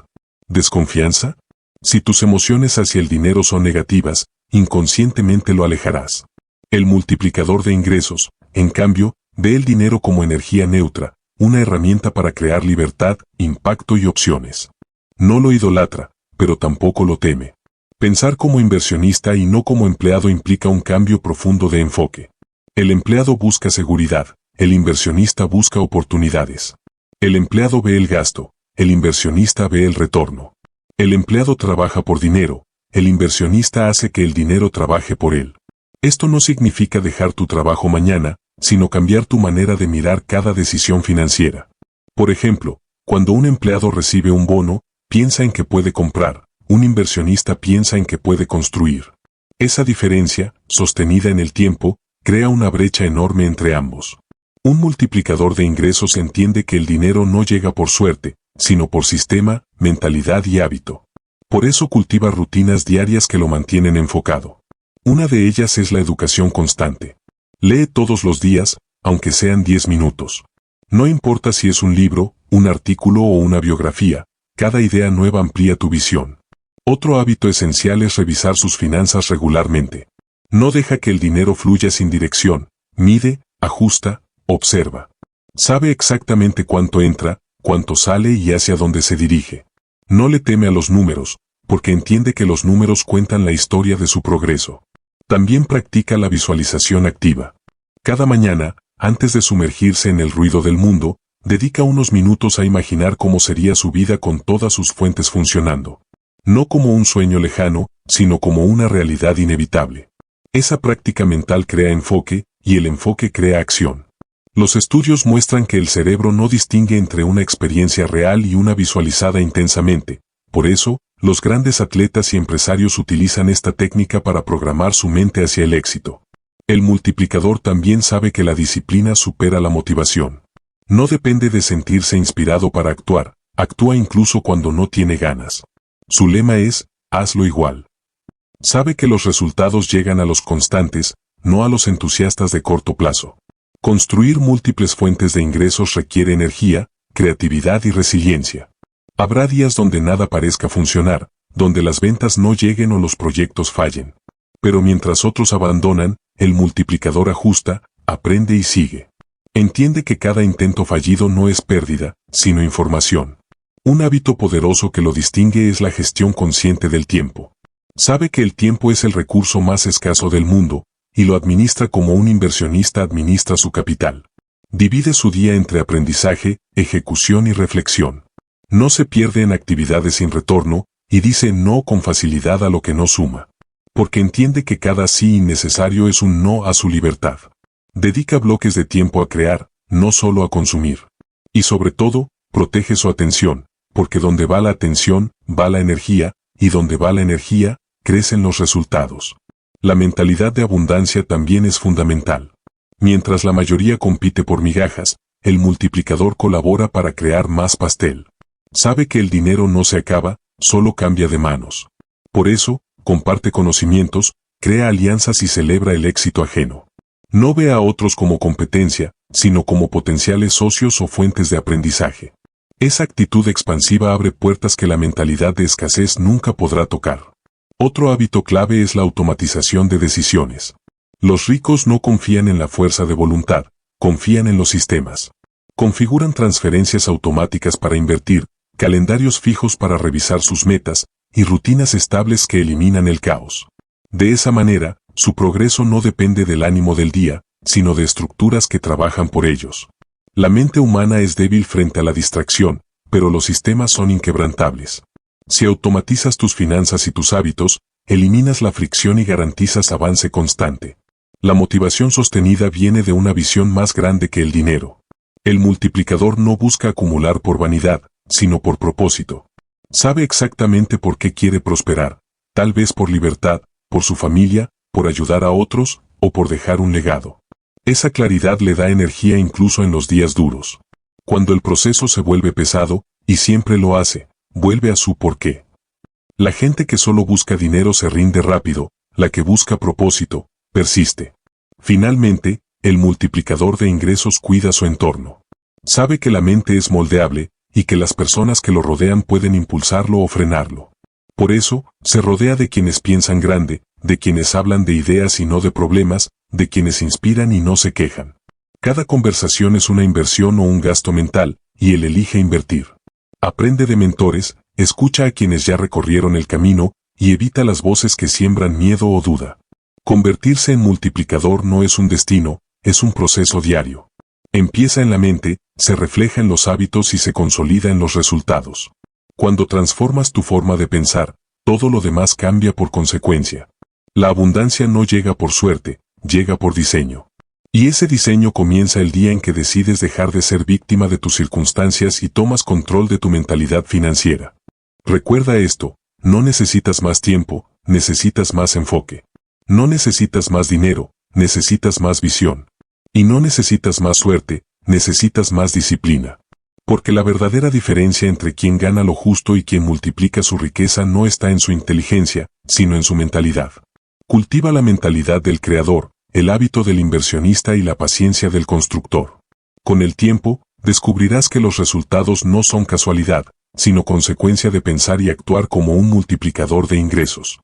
¿Desconfianza? Si tus emociones hacia el dinero son negativas, inconscientemente lo alejarás. El multiplicador de ingresos, en cambio, ve el dinero como energía neutra, una herramienta para crear libertad, impacto y opciones. No lo idolatra, pero tampoco lo teme. Pensar como inversionista y no como empleado implica un cambio profundo de enfoque. El empleado busca seguridad, el inversionista busca oportunidades. El empleado ve el gasto, el inversionista ve el retorno. El empleado trabaja por dinero, el inversionista hace que el dinero trabaje por él. Esto no significa dejar tu trabajo mañana, sino cambiar tu manera de mirar cada decisión financiera. Por ejemplo, cuando un empleado recibe un bono, piensa en que puede comprar, un inversionista piensa en que puede construir. Esa diferencia, sostenida en el tiempo, crea una brecha enorme entre ambos. Un multiplicador de ingresos entiende que el dinero no llega por suerte, sino por sistema, mentalidad y hábito. Por eso cultiva rutinas diarias que lo mantienen enfocado. Una de ellas es la educación constante. Lee todos los días, aunque sean 10 minutos. No importa si es un libro, un artículo o una biografía, cada idea nueva amplía tu visión. Otro hábito esencial es revisar sus finanzas regularmente. No deja que el dinero fluya sin dirección, mide, ajusta, observa. Sabe exactamente cuánto entra, cuánto sale y hacia dónde se dirige. No le teme a los números, porque entiende que los números cuentan la historia de su progreso. También practica la visualización activa. Cada mañana, antes de sumergirse en el ruido del mundo, dedica unos minutos a imaginar cómo sería su vida con todas sus fuentes funcionando. No como un sueño lejano, sino como una realidad inevitable. Esa práctica mental crea enfoque, y el enfoque crea acción. Los estudios muestran que el cerebro no distingue entre una experiencia real y una visualizada intensamente. Por eso, los grandes atletas y empresarios utilizan esta técnica para programar su mente hacia el éxito. El multiplicador también sabe que la disciplina supera la motivación. No depende de sentirse inspirado para actuar, actúa incluso cuando no tiene ganas. Su lema es, hazlo igual. Sabe que los resultados llegan a los constantes, no a los entusiastas de corto plazo. Construir múltiples fuentes de ingresos requiere energía, creatividad y resiliencia. Habrá días donde nada parezca funcionar, donde las ventas no lleguen o los proyectos fallen. Pero mientras otros abandonan, el multiplicador ajusta, aprende y sigue. Entiende que cada intento fallido no es pérdida, sino información. Un hábito poderoso que lo distingue es la gestión consciente del tiempo. Sabe que el tiempo es el recurso más escaso del mundo, y lo administra como un inversionista administra su capital. Divide su día entre aprendizaje, ejecución y reflexión. No se pierde en actividades sin retorno, y dice no con facilidad a lo que no suma. Porque entiende que cada sí innecesario es un no a su libertad. Dedica bloques de tiempo a crear, no solo a consumir. Y sobre todo, protege su atención, porque donde va la atención, va la energía, y donde va la energía, crecen los resultados. La mentalidad de abundancia también es fundamental. Mientras la mayoría compite por migajas, el multiplicador colabora para crear más pastel. Sabe que el dinero no se acaba, solo cambia de manos. Por eso, comparte conocimientos, crea alianzas y celebra el éxito ajeno. No ve a otros como competencia, sino como potenciales socios o fuentes de aprendizaje. Esa actitud expansiva abre puertas que la mentalidad de escasez nunca podrá tocar. Otro hábito clave es la automatización de decisiones. Los ricos no confían en la fuerza de voluntad, confían en los sistemas. Configuran transferencias automáticas para invertir, calendarios fijos para revisar sus metas, y rutinas estables que eliminan el caos. De esa manera, su progreso no depende del ánimo del día, sino de estructuras que trabajan por ellos. La mente humana es débil frente a la distracción, pero los sistemas son inquebrantables. Si automatizas tus finanzas y tus hábitos, eliminas la fricción y garantizas avance constante. La motivación sostenida viene de una visión más grande que el dinero. El multiplicador no busca acumular por vanidad, sino por propósito. Sabe exactamente por qué quiere prosperar, tal vez por libertad, por su familia, por ayudar a otros, o por dejar un legado. Esa claridad le da energía incluso en los días duros. Cuando el proceso se vuelve pesado, y siempre lo hace, vuelve a su porqué. La gente que solo busca dinero se rinde rápido, la que busca propósito, persiste. Finalmente, el multiplicador de ingresos cuida su entorno. Sabe que la mente es moldeable, y que las personas que lo rodean pueden impulsarlo o frenarlo. Por eso, se rodea de quienes piensan grande, de quienes hablan de ideas y no de problemas, de quienes inspiran y no se quejan. Cada conversación es una inversión o un gasto mental, y él elige invertir. Aprende de mentores, escucha a quienes ya recorrieron el camino, y evita las voces que siembran miedo o duda. Convertirse en multiplicador no es un destino, es un proceso diario. Empieza en la mente, se refleja en los hábitos y se consolida en los resultados. Cuando transformas tu forma de pensar, todo lo demás cambia por consecuencia. La abundancia no llega por suerte, llega por diseño. Y ese diseño comienza el día en que decides dejar de ser víctima de tus circunstancias y tomas control de tu mentalidad financiera. Recuerda esto, no necesitas más tiempo, necesitas más enfoque. No necesitas más dinero, necesitas más visión. Y no necesitas más suerte, necesitas más disciplina. Porque la verdadera diferencia entre quien gana lo justo y quien multiplica su riqueza no está en su inteligencia, sino en su mentalidad. Cultiva la mentalidad del creador, el hábito del inversionista y la paciencia del constructor. Con el tiempo, descubrirás que los resultados no son casualidad, sino consecuencia de pensar y actuar como un multiplicador de ingresos.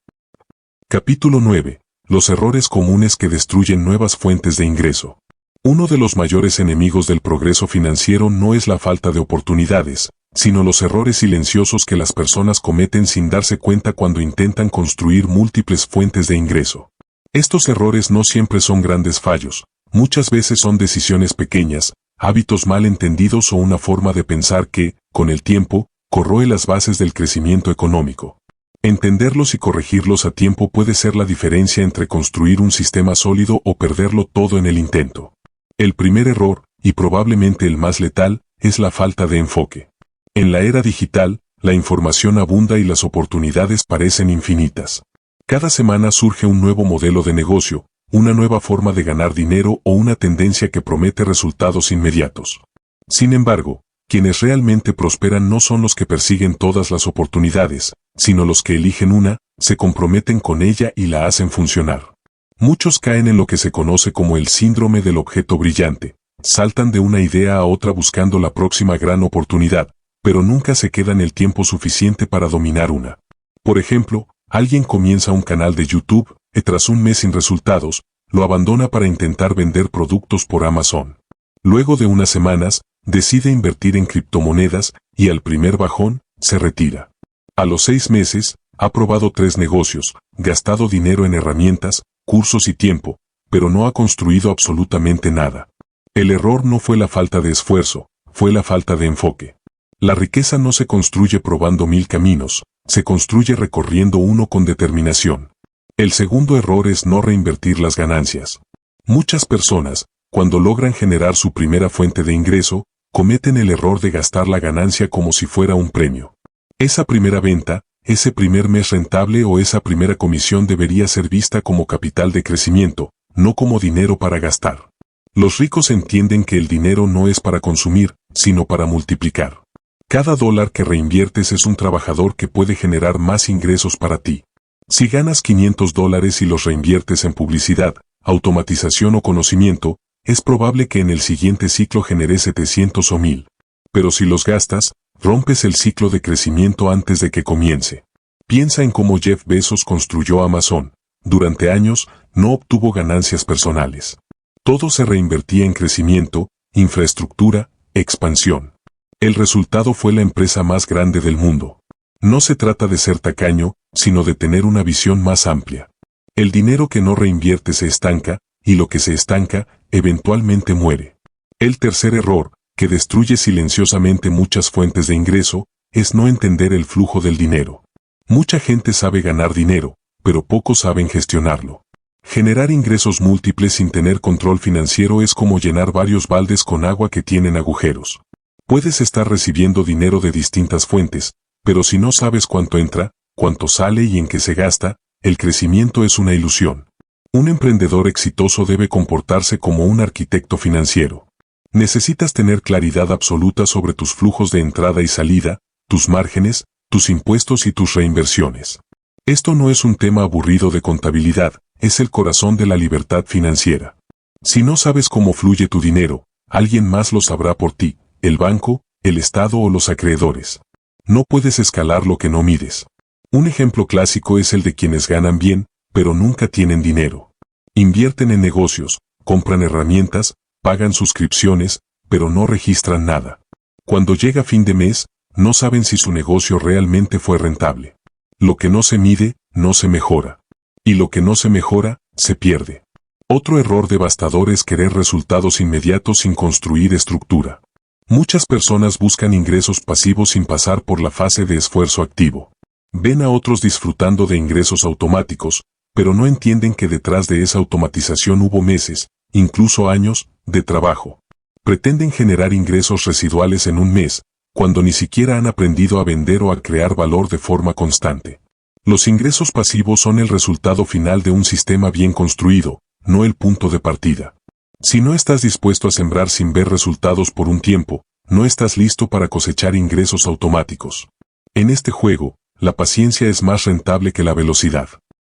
Capítulo 9. Los errores comunes que destruyen nuevas fuentes de ingreso. Uno de los mayores enemigos del progreso financiero no es la falta de oportunidades, sino los errores silenciosos que las personas cometen sin darse cuenta cuando intentan construir múltiples fuentes de ingreso. Estos errores no siempre son grandes fallos, muchas veces son decisiones pequeñas, hábitos mal entendidos o una forma de pensar que, con el tiempo, corroe las bases del crecimiento económico. Entenderlos y corregirlos a tiempo puede ser la diferencia entre construir un sistema sólido o perderlo todo en el intento. El primer error, y probablemente el más letal, es la falta de enfoque. En la era digital, la información abunda y las oportunidades parecen infinitas. Cada semana surge un nuevo modelo de negocio, una nueva forma de ganar dinero o una tendencia que promete resultados inmediatos. Sin embargo, quienes realmente prosperan no son los que persiguen todas las oportunidades, sino los que eligen una, se comprometen con ella y la hacen funcionar. Muchos caen en lo que se conoce como el síndrome del objeto brillante, saltan de una idea a otra buscando la próxima gran oportunidad, pero nunca se quedan el tiempo suficiente para dominar una. Por ejemplo, alguien comienza un canal de YouTube, y tras un mes sin resultados, lo abandona para intentar vender productos por Amazon. Luego de unas semanas, decide invertir en criptomonedas, y al primer bajón, se retira. A los 6 meses, ha probado 3 negocios, gastado dinero en herramientas, cursos y tiempo, pero no ha construido absolutamente nada. El error no fue la falta de esfuerzo, fue la falta de enfoque. La riqueza no se construye probando 1000 caminos, se construye recorriendo uno con determinación. El segundo error es no reinvertir las ganancias. Muchas personas, cuando logran generar su primera fuente de ingreso, cometen el error de gastar la ganancia como si fuera un premio. Esa primera venta, ese primer mes rentable o esa primera comisión debería ser vista como capital de crecimiento, no como dinero para gastar. Los ricos entienden que el dinero no es para consumir, sino para multiplicar. Cada dólar que reinviertes es un trabajador que puede generar más ingresos para ti. Si ganas $500 y los reinviertes en publicidad, automatización o conocimiento, es probable que en el siguiente ciclo generes 700 o 1000. Pero si los gastas, rompes el ciclo de crecimiento antes de que comience. Piensa en cómo Jeff Bezos construyó Amazon. Durante años, no obtuvo ganancias personales. Todo se reinvertía en crecimiento, infraestructura, expansión. El resultado fue la empresa más grande del mundo. No se trata de ser tacaño, sino de tener una visión más amplia. El dinero que no reinvierte se estanca, y lo que se estanca, eventualmente muere. El tercer error, que destruye silenciosamente muchas fuentes de ingreso, es no entender el flujo del dinero. Mucha gente sabe ganar dinero, pero pocos saben gestionarlo. Generar ingresos múltiples sin tener control financiero es como llenar varios baldes con agua que tienen agujeros. Puedes estar recibiendo dinero de distintas fuentes, pero si no sabes cuánto entra, cuánto sale y en qué se gasta, el crecimiento es una ilusión. Un emprendedor exitoso debe comportarse como un arquitecto financiero. Necesitas tener claridad absoluta sobre tus flujos de entrada y salida, tus márgenes, tus impuestos y tus reinversiones. Esto no es un tema aburrido de contabilidad, es el corazón de la libertad financiera. Si no sabes cómo fluye tu dinero, alguien más lo sabrá por ti, el banco, el Estado o los acreedores. No puedes escalar lo que no mides. Un ejemplo clásico es el de quienes ganan bien, pero nunca tienen dinero. Invierten en negocios, compran herramientas, pagan suscripciones, pero no registran nada. Cuando llega fin de mes, no saben si su negocio realmente fue rentable. Lo que no se mide, no se mejora. Y lo que no se mejora, se pierde. Otro error devastador es querer resultados inmediatos sin construir estructura. Muchas personas buscan ingresos pasivos sin pasar por la fase de esfuerzo activo. Ven a otros disfrutando de ingresos automáticos, pero no entienden que detrás de esa automatización hubo meses, incluso años, de trabajo. Pretenden generar ingresos residuales en un mes, cuando ni siquiera han aprendido a vender o a crear valor de forma constante. Los ingresos pasivos son el resultado final de un sistema bien construido, no el punto de partida. Si no estás dispuesto a sembrar sin ver resultados por un tiempo, no estás listo para cosechar ingresos automáticos. En este juego, la paciencia es más rentable que la velocidad.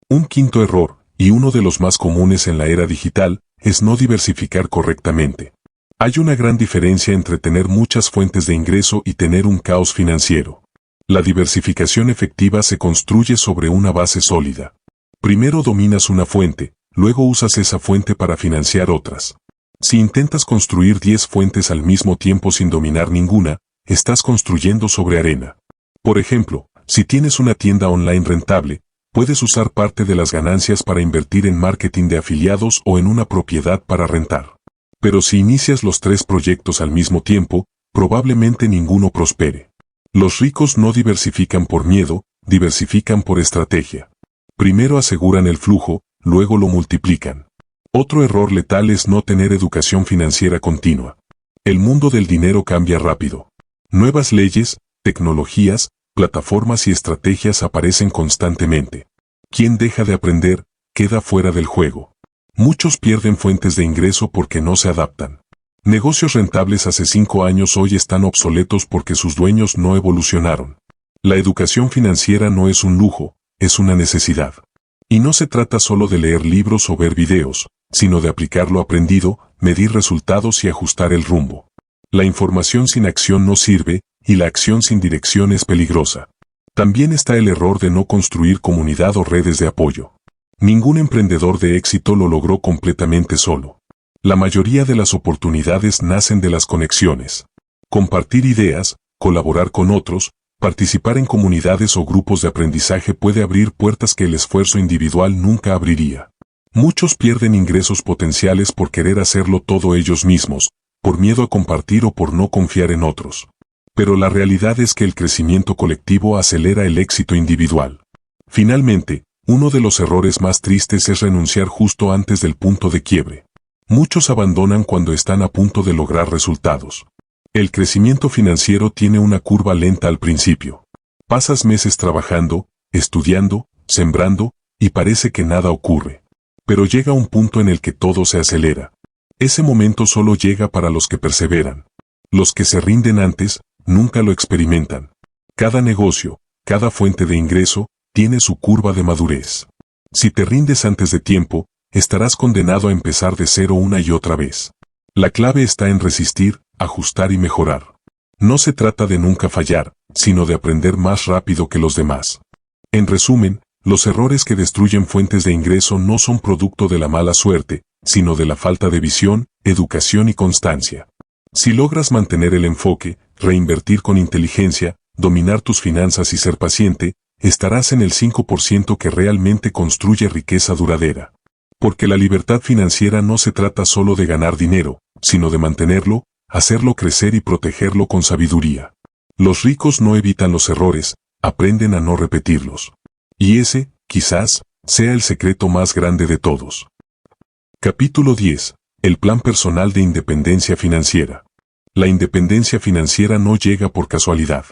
Un quinto error, y uno de los más comunes en la era digital, es no diversificar correctamente. Hay una gran diferencia entre tener muchas fuentes de ingreso y tener un caos financiero. La diversificación efectiva se construye sobre una base sólida. Primero dominas una fuente, luego usas esa fuente para financiar otras. Si intentas construir 10 fuentes al mismo tiempo sin dominar ninguna, estás construyendo sobre arena. Por ejemplo, si tienes una tienda online rentable, puedes usar parte de las ganancias para invertir en marketing de afiliados o en una propiedad para rentar. Pero si inicias los 3 proyectos al mismo tiempo, probablemente ninguno prospere. Los ricos no diversifican por miedo, diversifican por estrategia. Primero aseguran el flujo, luego lo multiplican. Otro error letal es no tener educación financiera continua. El mundo del dinero cambia rápido. Nuevas leyes, tecnologías, plataformas y estrategias aparecen constantemente. Quien deja de aprender, queda fuera del juego. Muchos pierden fuentes de ingreso porque no se adaptan. Negocios rentables hace 5 años hoy están obsoletos porque sus dueños no evolucionaron. La educación financiera no es un lujo, es una necesidad. Y no se trata solo de leer libros o ver videos, sino de aplicar lo aprendido, medir resultados y ajustar el rumbo. La información sin acción no sirve, y la acción sin dirección es peligrosa. También está el error de no construir comunidad o redes de apoyo. Ningún emprendedor de éxito lo logró completamente solo. La mayoría de las oportunidades nacen de las conexiones. Compartir ideas, colaborar con otros, participar en comunidades o grupos de aprendizaje puede abrir puertas que el esfuerzo individual nunca abriría. Muchos pierden ingresos potenciales por querer hacerlo todo ellos mismos, por miedo a compartir o por no confiar en otros. Pero la realidad es que el crecimiento colectivo acelera el éxito individual. Finalmente, uno de los errores más tristes es renunciar justo antes del punto de quiebre. Muchos abandonan cuando están a punto de lograr resultados. El crecimiento financiero tiene una curva lenta al principio. Pasas meses trabajando, estudiando, sembrando, y parece que nada ocurre. Pero llega un punto en el que todo se acelera. Ese momento solo llega para los que perseveran. Los que se rinden antes, nunca lo experimentan. Cada negocio, cada fuente de ingreso, tiene su curva de madurez. Si te rindes antes de tiempo, estarás condenado a empezar de cero una y otra vez. La clave está en resistir, ajustar y mejorar. No se trata de nunca fallar, sino de aprender más rápido que los demás. En resumen, los errores que destruyen fuentes de ingreso no son producto de la mala suerte, sino de la falta de visión, educación y constancia. Si logras mantener el enfoque, reinvertir con inteligencia, dominar tus finanzas y ser paciente, estarás en el 5% que realmente construye riqueza duradera. Porque la libertad financiera no se trata solo de ganar dinero, sino de mantenerlo, hacerlo crecer y protegerlo con sabiduría. Los ricos no evitan los errores, aprenden a no repetirlos. Y ese, quizás, sea el secreto más grande de todos. Capítulo 10. El plan personal de independencia financiera. La independencia financiera no llega por casualidad.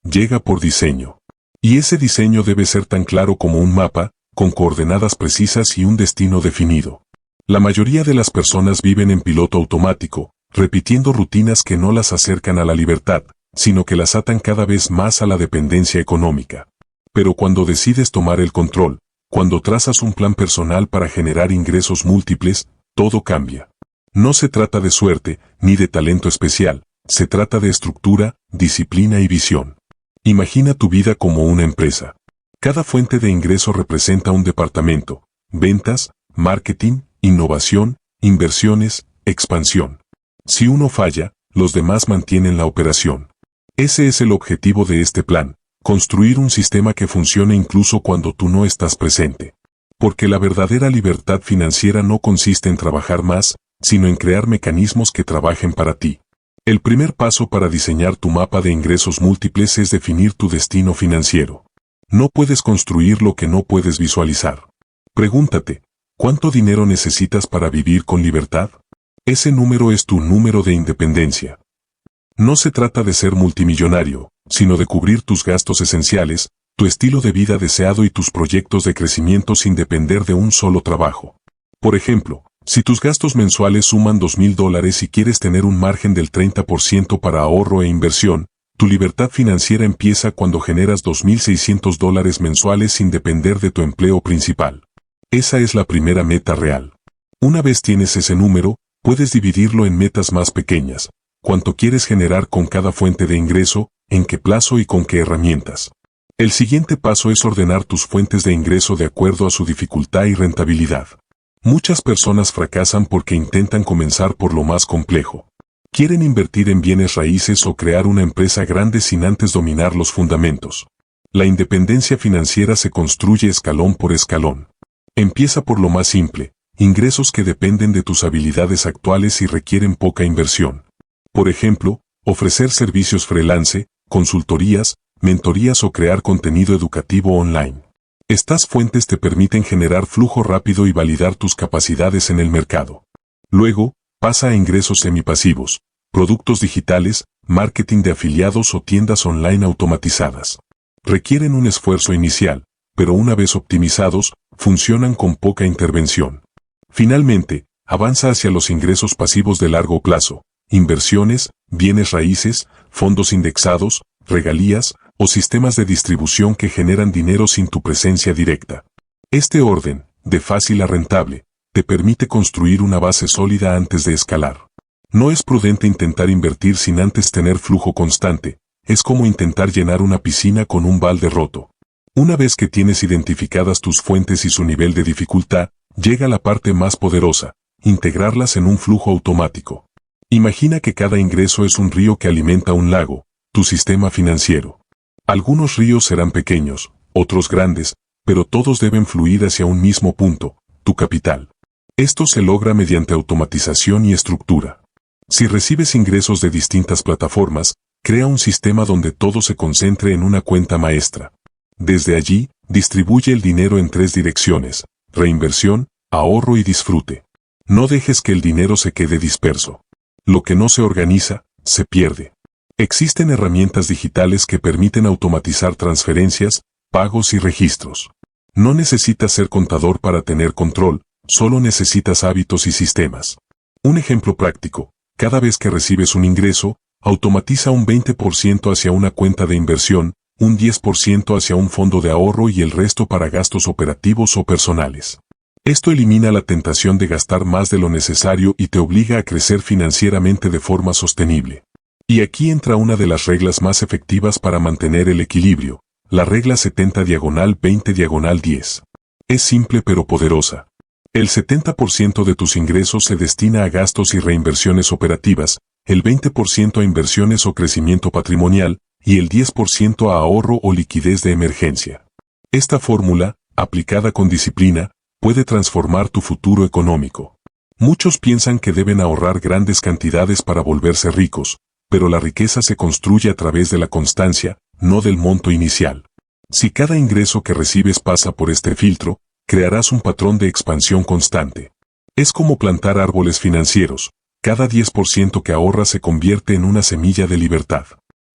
Llega por diseño. Y ese diseño debe ser tan claro como un mapa, con coordenadas precisas y un destino definido. La mayoría de las personas viven en piloto automático, repitiendo rutinas que no las acercan a la libertad, sino que las atan cada vez más a la dependencia económica. Pero cuando decides tomar el control, cuando trazas un plan personal para generar ingresos múltiples, todo cambia. No se trata de suerte, ni de talento especial, se trata de estructura, disciplina y visión. Imagina tu vida como una empresa. Cada fuente de ingreso representa un departamento: ventas, marketing, innovación, inversiones, expansión. Si uno falla, los demás mantienen la operación. Ese es el objetivo de este plan: construir un sistema que funcione incluso cuando tú no estás presente. Porque la verdadera libertad financiera no consiste en trabajar más, sino en crear mecanismos que trabajen para ti. El primer paso para diseñar tu mapa de ingresos múltiples es definir tu destino financiero. No puedes construir lo que no puedes visualizar. Pregúntate, ¿cuánto dinero necesitas para vivir con libertad? Ese número es tu número de independencia. No se trata de ser multimillonario, sino de cubrir tus gastos esenciales, tu estilo de vida deseado y tus proyectos de crecimiento sin depender de un solo trabajo. Por ejemplo, Si tus gastos mensuales suman $2,000 y quieres tener un margen del 30% para ahorro e inversión, tu libertad financiera empieza cuando generas $2,600 mensuales sin depender de tu empleo principal. Esa es la primera meta real. Una vez tienes ese número, puedes dividirlo en metas más pequeñas. ¿Cuánto quieres generar con cada fuente de ingreso, en qué plazo y con qué herramientas? El siguiente paso es ordenar tus fuentes de ingreso de acuerdo a su dificultad y rentabilidad. Muchas personas fracasan porque intentan comenzar por lo más complejo. Quieren invertir en bienes raíces o crear una empresa grande sin antes dominar los fundamentos. La independencia financiera se construye escalón por escalón. Empieza por lo más simple, ingresos que dependen de tus habilidades actuales y requieren poca inversión. Por ejemplo, ofrecer servicios freelance, consultorías, mentorías o crear contenido educativo online. Estas fuentes te permiten generar flujo rápido y validar tus capacidades en el mercado. Luego, pasa a ingresos semipasivos, productos digitales, marketing de afiliados o tiendas online automatizadas. Requieren un esfuerzo inicial, pero una vez optimizados, funcionan con poca intervención. Finalmente, avanza hacia los ingresos pasivos de largo plazo, inversiones, bienes raíces, fondos indexados, regalías o sistemas de distribución que generan dinero sin tu presencia directa. Este orden, de fácil a rentable, te permite construir una base sólida antes de escalar. No es prudente intentar invertir sin antes tener flujo constante, es como intentar llenar una piscina con un balde roto. Una vez que tienes identificadas tus fuentes y su nivel de dificultad, llega la parte más poderosa, integrarlas en un flujo automático. Imagina que cada ingreso es un río que alimenta un lago, tu sistema financiero. Algunos ríos serán pequeños, otros grandes, pero todos deben fluir hacia un mismo punto, tu capital. Esto se logra mediante automatización y estructura. Si recibes ingresos de distintas plataformas, crea un sistema donde todo se concentre en una cuenta maestra. Desde allí, distribuye el dinero en 3 direcciones: reinversión, ahorro y disfrute. No dejes que el dinero se quede disperso. Lo que no se organiza, se pierde. Existen herramientas digitales que permiten automatizar transferencias, pagos y registros. No necesitas ser contador para tener control, solo necesitas hábitos y sistemas. Un ejemplo práctico: cada vez que recibes un ingreso, automatiza un 20% hacia una cuenta de inversión, un 10% hacia un fondo de ahorro y el resto para gastos operativos o personales. Esto elimina la tentación de gastar más de lo necesario y te obliga a crecer financieramente de forma sostenible. Y aquí entra una de las reglas más efectivas para mantener el equilibrio, la regla 70/20/10. Es simple pero poderosa. El 70% de tus ingresos se destina a gastos y reinversiones operativas, el 20% a inversiones o crecimiento patrimonial, y el 10% a ahorro o liquidez de emergencia. Esta fórmula, aplicada con disciplina, puede transformar tu futuro económico. Muchos piensan que deben ahorrar grandes cantidades para volverse ricos, pero la riqueza se construye a través de la constancia, no del monto inicial. Si cada ingreso que recibes pasa por este filtro, crearás un patrón de expansión constante. Es como plantar árboles financieros. Cada 10% que ahorras se convierte en una semilla de libertad.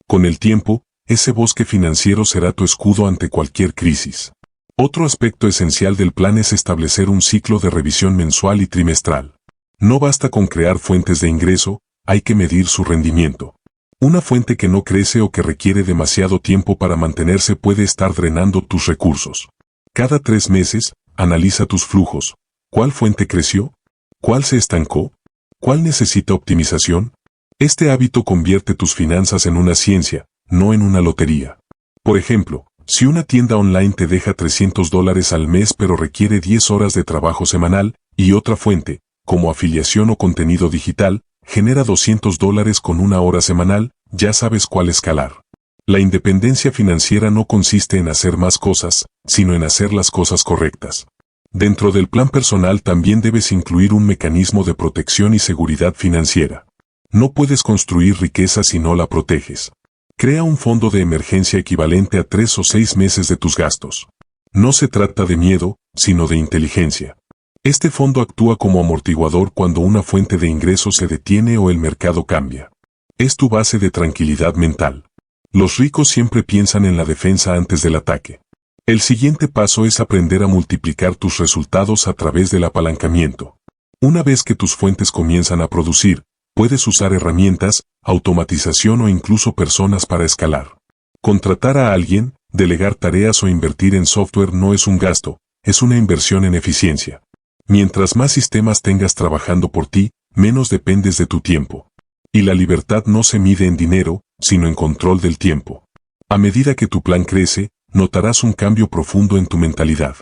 Con el tiempo, ese bosque financiero será tu escudo ante cualquier crisis. Otro aspecto esencial del plan es establecer un ciclo de revisión mensual y trimestral. No basta con crear fuentes de ingreso, hay que medir su rendimiento. Una fuente que no crece o que requiere demasiado tiempo para mantenerse puede estar drenando tus recursos. Cada 3 meses, analiza tus flujos. ¿Cuál fuente creció? ¿Cuál se estancó? ¿Cuál necesita optimización? Este hábito convierte tus finanzas en una ciencia, no en una lotería. Por ejemplo, si una tienda online te deja $300 al mes pero requiere 10 horas de trabajo semanal, y otra fuente, como afiliación o contenido digital, genera $200 con 1 hora semanal, ya sabes cuál escalar. La independencia financiera no consiste en hacer más cosas, sino en hacer las cosas correctas. Dentro del plan personal también debes incluir un mecanismo de protección y seguridad financiera. No puedes construir riqueza si no la proteges. Crea un fondo de emergencia equivalente a 3 o 6 meses de tus gastos. No se trata de miedo, sino de inteligencia. Este fondo actúa como amortiguador cuando una fuente de ingresos se detiene o el mercado cambia. Es tu base de tranquilidad mental. Los ricos siempre piensan en la defensa antes del ataque. El siguiente paso es aprender a multiplicar tus resultados a través del apalancamiento. Una vez que tus fuentes comienzan a producir, puedes usar herramientas, automatización o incluso personas para escalar. Contratar a alguien, delegar tareas o invertir en software no es un gasto, es una inversión en eficiencia. Mientras más sistemas tengas trabajando por ti, menos dependes de tu tiempo. Y la libertad no se mide en dinero, sino en control del tiempo. A medida que tu plan crece, notarás un cambio profundo en tu mentalidad.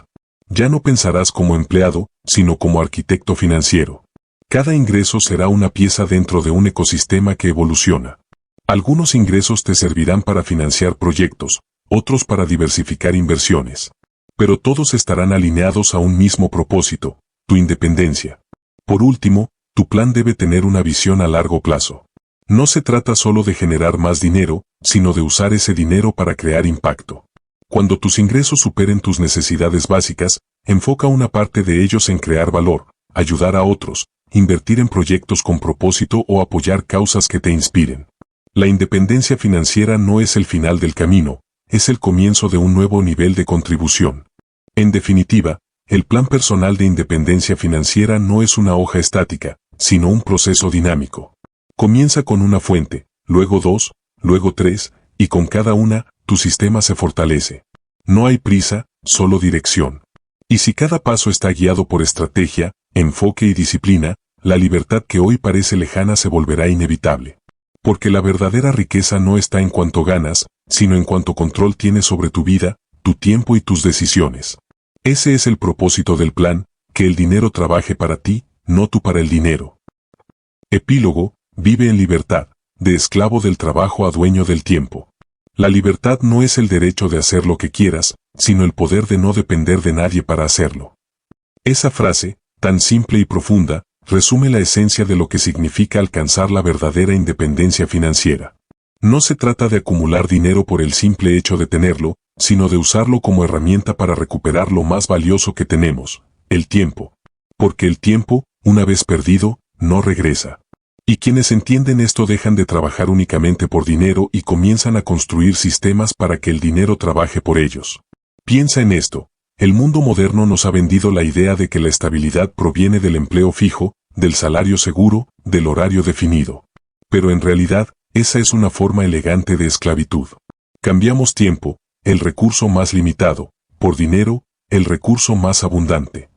Ya no pensarás como empleado, sino como arquitecto financiero. Cada ingreso será una pieza dentro de un ecosistema que evoluciona. Algunos ingresos te servirán para financiar proyectos, otros para diversificar inversiones. Pero todos estarán alineados a un mismo propósito, tu independencia. Por último, tu plan debe tener una visión a largo plazo. No se trata solo de generar más dinero, sino de usar ese dinero para crear impacto. Cuando tus ingresos superen tus necesidades básicas, enfoca una parte de ellos en crear valor, ayudar a otros, invertir en proyectos con propósito o apoyar causas que te inspiren. La independencia financiera no es el final del camino, es el comienzo de un nuevo nivel de contribución. En definitiva, el plan personal de independencia financiera no es una hoja estática, sino un proceso dinámico. Comienza con una fuente, luego dos, luego tres, y con cada una, tu sistema se fortalece. No hay prisa, solo dirección. Y si cada paso está guiado por estrategia, enfoque y disciplina, la libertad que hoy parece lejana se volverá inevitable. Porque la verdadera riqueza no está en cuánto ganas, sino en cuánto control tienes sobre tu vida, tu tiempo y tus decisiones. Ese es el propósito del plan, que el dinero trabaje para ti, no tú para el dinero. Epílogo, vive en libertad, de esclavo del trabajo a dueño del tiempo. La libertad no es el derecho de hacer lo que quieras, sino el poder de no depender de nadie para hacerlo. Esa frase, tan simple y profunda, resume la esencia de lo que significa alcanzar la verdadera independencia financiera. No se trata de acumular dinero por el simple hecho de tenerlo, sino de usarlo como herramienta para recuperar lo más valioso que tenemos, el tiempo. Porque el tiempo, una vez perdido, no regresa. Y quienes entienden esto dejan de trabajar únicamente por dinero y comienzan a construir sistemas para que el dinero trabaje por ellos. Piensa en esto. El mundo moderno nos ha vendido la idea de que la estabilidad proviene del empleo fijo, del salario seguro, del horario definido. Pero en realidad, esa es una forma elegante de esclavitud. Cambiamos tiempo, el recurso más limitado, por dinero, el recurso más abundante.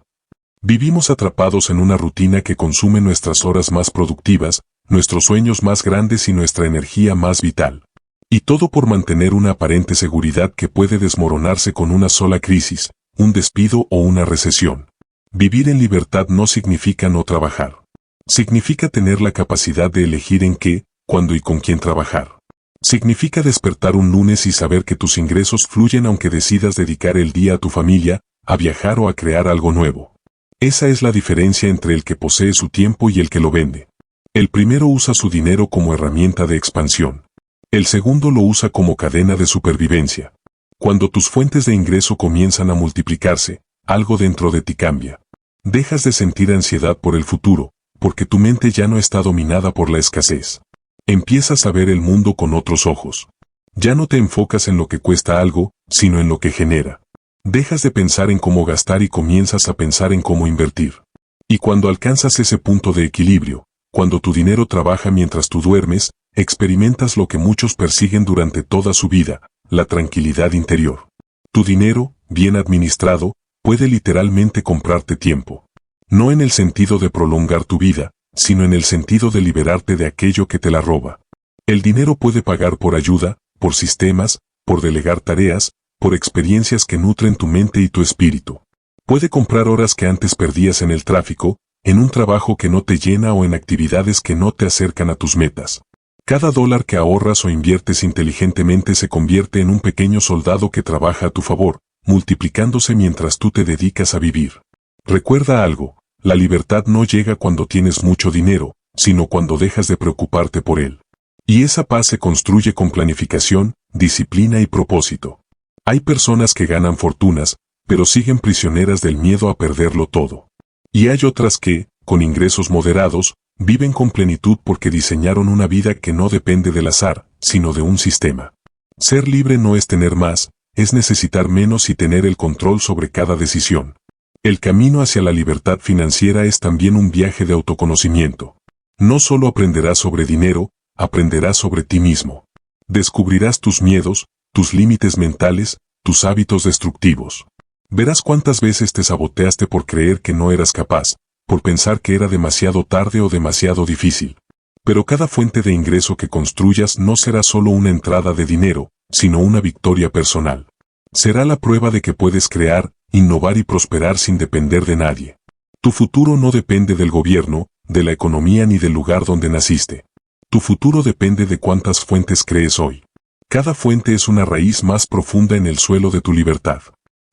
Vivimos atrapados en una rutina que consume nuestras horas más productivas, nuestros sueños más grandes y nuestra energía más vital. Y todo por mantener una aparente seguridad que puede desmoronarse con una sola crisis, un despido o una recesión. Vivir en libertad no significa no trabajar. Significa tener la capacidad de elegir en qué, cuándo y con quién trabajar. Significa despertar un lunes y saber que tus ingresos fluyen aunque decidas dedicar el día a tu familia, a viajar o a crear algo nuevo. Esa es la diferencia entre el que posee su tiempo y el que lo vende. El primero usa su dinero como herramienta de expansión. El segundo lo usa como cadena de supervivencia. Cuando tus fuentes de ingreso comienzan a multiplicarse, algo dentro de ti cambia. Dejas de sentir ansiedad por el futuro, porque tu mente ya no está dominada por la escasez. Empiezas a ver el mundo con otros ojos. Ya no te enfocas en lo que cuesta algo, sino en lo que genera. Dejas de pensar en cómo gastar y comienzas a pensar en cómo invertir. Y cuando alcanzas ese punto de equilibrio, cuando tu dinero trabaja mientras tú duermes, experimentas lo que muchos persiguen durante toda su vida, la tranquilidad interior. Tu dinero, bien administrado, puede literalmente comprarte tiempo. No en el sentido de prolongar tu vida, sino en el sentido de liberarte de aquello que te la roba. El dinero puede pagar por ayuda, por sistemas, por delegar tareas, por experiencias que nutren tu mente y tu espíritu. Puede comprar horas que antes perdías en el tráfico, en un trabajo que no te llena o en actividades que no te acercan a tus metas. Cada dólar que ahorras o inviertes inteligentemente se convierte en un pequeño soldado que trabaja a tu favor, multiplicándose mientras tú te dedicas a vivir. Recuerda algo, la libertad no llega cuando tienes mucho dinero, sino cuando dejas de preocuparte por él. Y esa paz se construye con planificación, disciplina y propósito. Hay personas que ganan fortunas, pero siguen prisioneras del miedo a perderlo todo. Y hay otras que, con ingresos moderados, viven con plenitud porque diseñaron una vida que no depende del azar, sino de un sistema. Ser libre no es tener más, es necesitar menos y tener el control sobre cada decisión. El camino hacia la libertad financiera es también un viaje de autoconocimiento. No solo aprenderás sobre dinero, aprenderás sobre ti mismo. Descubrirás tus miedos, tus límites mentales, tus hábitos destructivos. Verás cuántas veces te saboteaste por creer que no eras capaz, por pensar que era demasiado tarde o demasiado difícil. Pero cada fuente de ingreso que construyas no será solo una entrada de dinero, sino una victoria personal. Será la prueba de que puedes crear, innovar y prosperar sin depender de nadie. Tu futuro no depende del gobierno, de la economía ni del lugar donde naciste. Tu futuro depende de cuántas fuentes crees hoy. Cada fuente es una raíz más profunda en el suelo de tu libertad.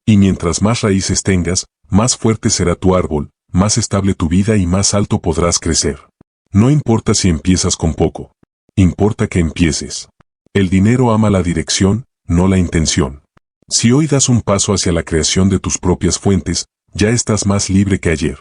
Y mientras más raíces tengas, más fuerte será tu árbol, más estable tu vida y más alto podrás crecer. No importa si empiezas con poco. Importa que empieces. El dinero ama la dirección, no la intención. Si hoy das un paso hacia la creación de tus propias fuentes, ya estás más libre que ayer.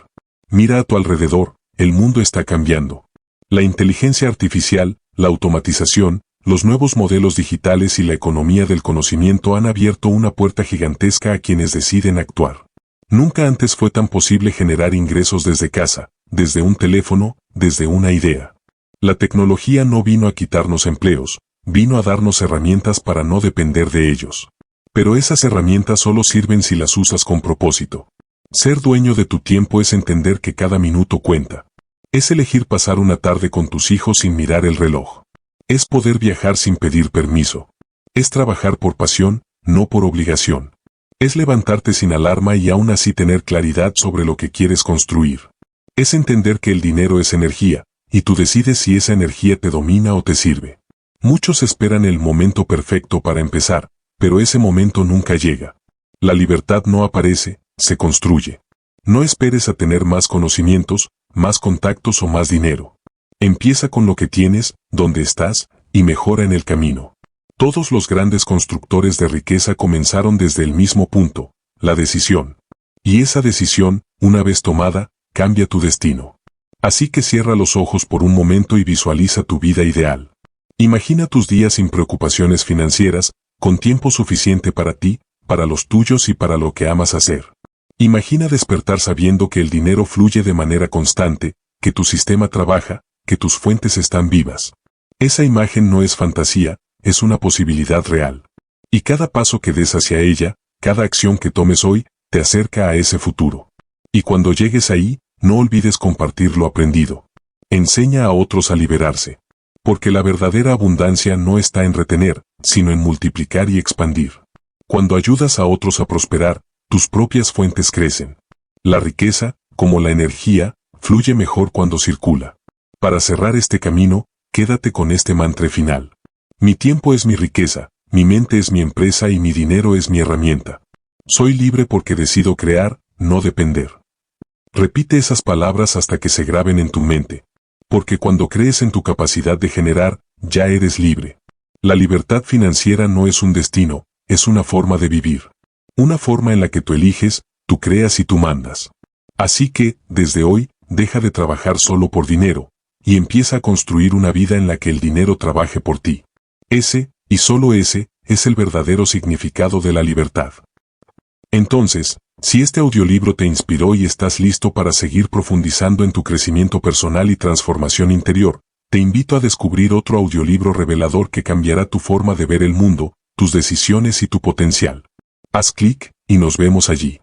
Mira a tu alrededor, el mundo está cambiando. La inteligencia artificial, la automatización, los nuevos modelos digitales y la economía del conocimiento han abierto una puerta gigantesca a quienes deciden actuar. Nunca antes fue tan posible generar ingresos desde casa, desde un teléfono, desde una idea. La tecnología no vino a quitarnos empleos, vino a darnos herramientas para no depender de ellos. Pero esas herramientas solo sirven si las usas con propósito. Ser dueño de tu tiempo es entender que cada minuto cuenta. Es elegir pasar una tarde con tus hijos sin mirar el reloj. Es poder viajar sin pedir permiso. Es trabajar por pasión, no por obligación. Es levantarte sin alarma y aún así tener claridad sobre lo que quieres construir. Es entender que el dinero es energía, y tú decides si esa energía te domina o te sirve. Muchos esperan el momento perfecto para empezar, pero ese momento nunca llega. La libertad no aparece, se construye. No esperes a tener más conocimientos, más contactos o más dinero. Empieza con lo que tienes, donde estás, y mejora en el camino. Todos los grandes constructores de riqueza comenzaron desde el mismo punto, la decisión. Y esa decisión, una vez tomada, cambia tu destino. Así que cierra los ojos por un momento y visualiza tu vida ideal. Imagina tus días sin preocupaciones financieras, con tiempo suficiente para ti, para los tuyos y para lo que amas hacer. Imagina despertar sabiendo que el dinero fluye de manera constante, que tu sistema trabaja, que tus fuentes están vivas. Esa imagen no es fantasía, es una posibilidad real. Y cada paso que des hacia ella, cada acción que tomes hoy, te acerca a ese futuro. Y cuando llegues ahí, no olvides compartir lo aprendido. Enseña a otros a liberarse. Porque la verdadera abundancia no está en retener, sino en multiplicar y expandir. Cuando ayudas a otros a prosperar, tus propias fuentes crecen. La riqueza, como la energía, fluye mejor cuando circula. Para cerrar este camino, quédate con este mantra final. Mi tiempo es mi riqueza, mi mente es mi empresa y mi dinero es mi herramienta. Soy libre porque decido crear, no depender. Repite esas palabras hasta que se graben en tu mente. Porque cuando crees en tu capacidad de generar, ya eres libre. La libertad financiera no es un destino, es una forma de vivir. Una forma en la que tú eliges, tú creas y tú mandas. Así que, desde hoy, deja de trabajar solo por dinero, y empieza a construir una vida en la que el dinero trabaje por ti. Ese, y solo ese, es el verdadero significado de la libertad. Entonces, si este audiolibro te inspiró y estás listo para seguir profundizando en tu crecimiento personal y transformación interior, te invito a descubrir otro audiolibro revelador que cambiará tu forma de ver el mundo, tus decisiones y tu potencial. Haz clic, y nos vemos allí.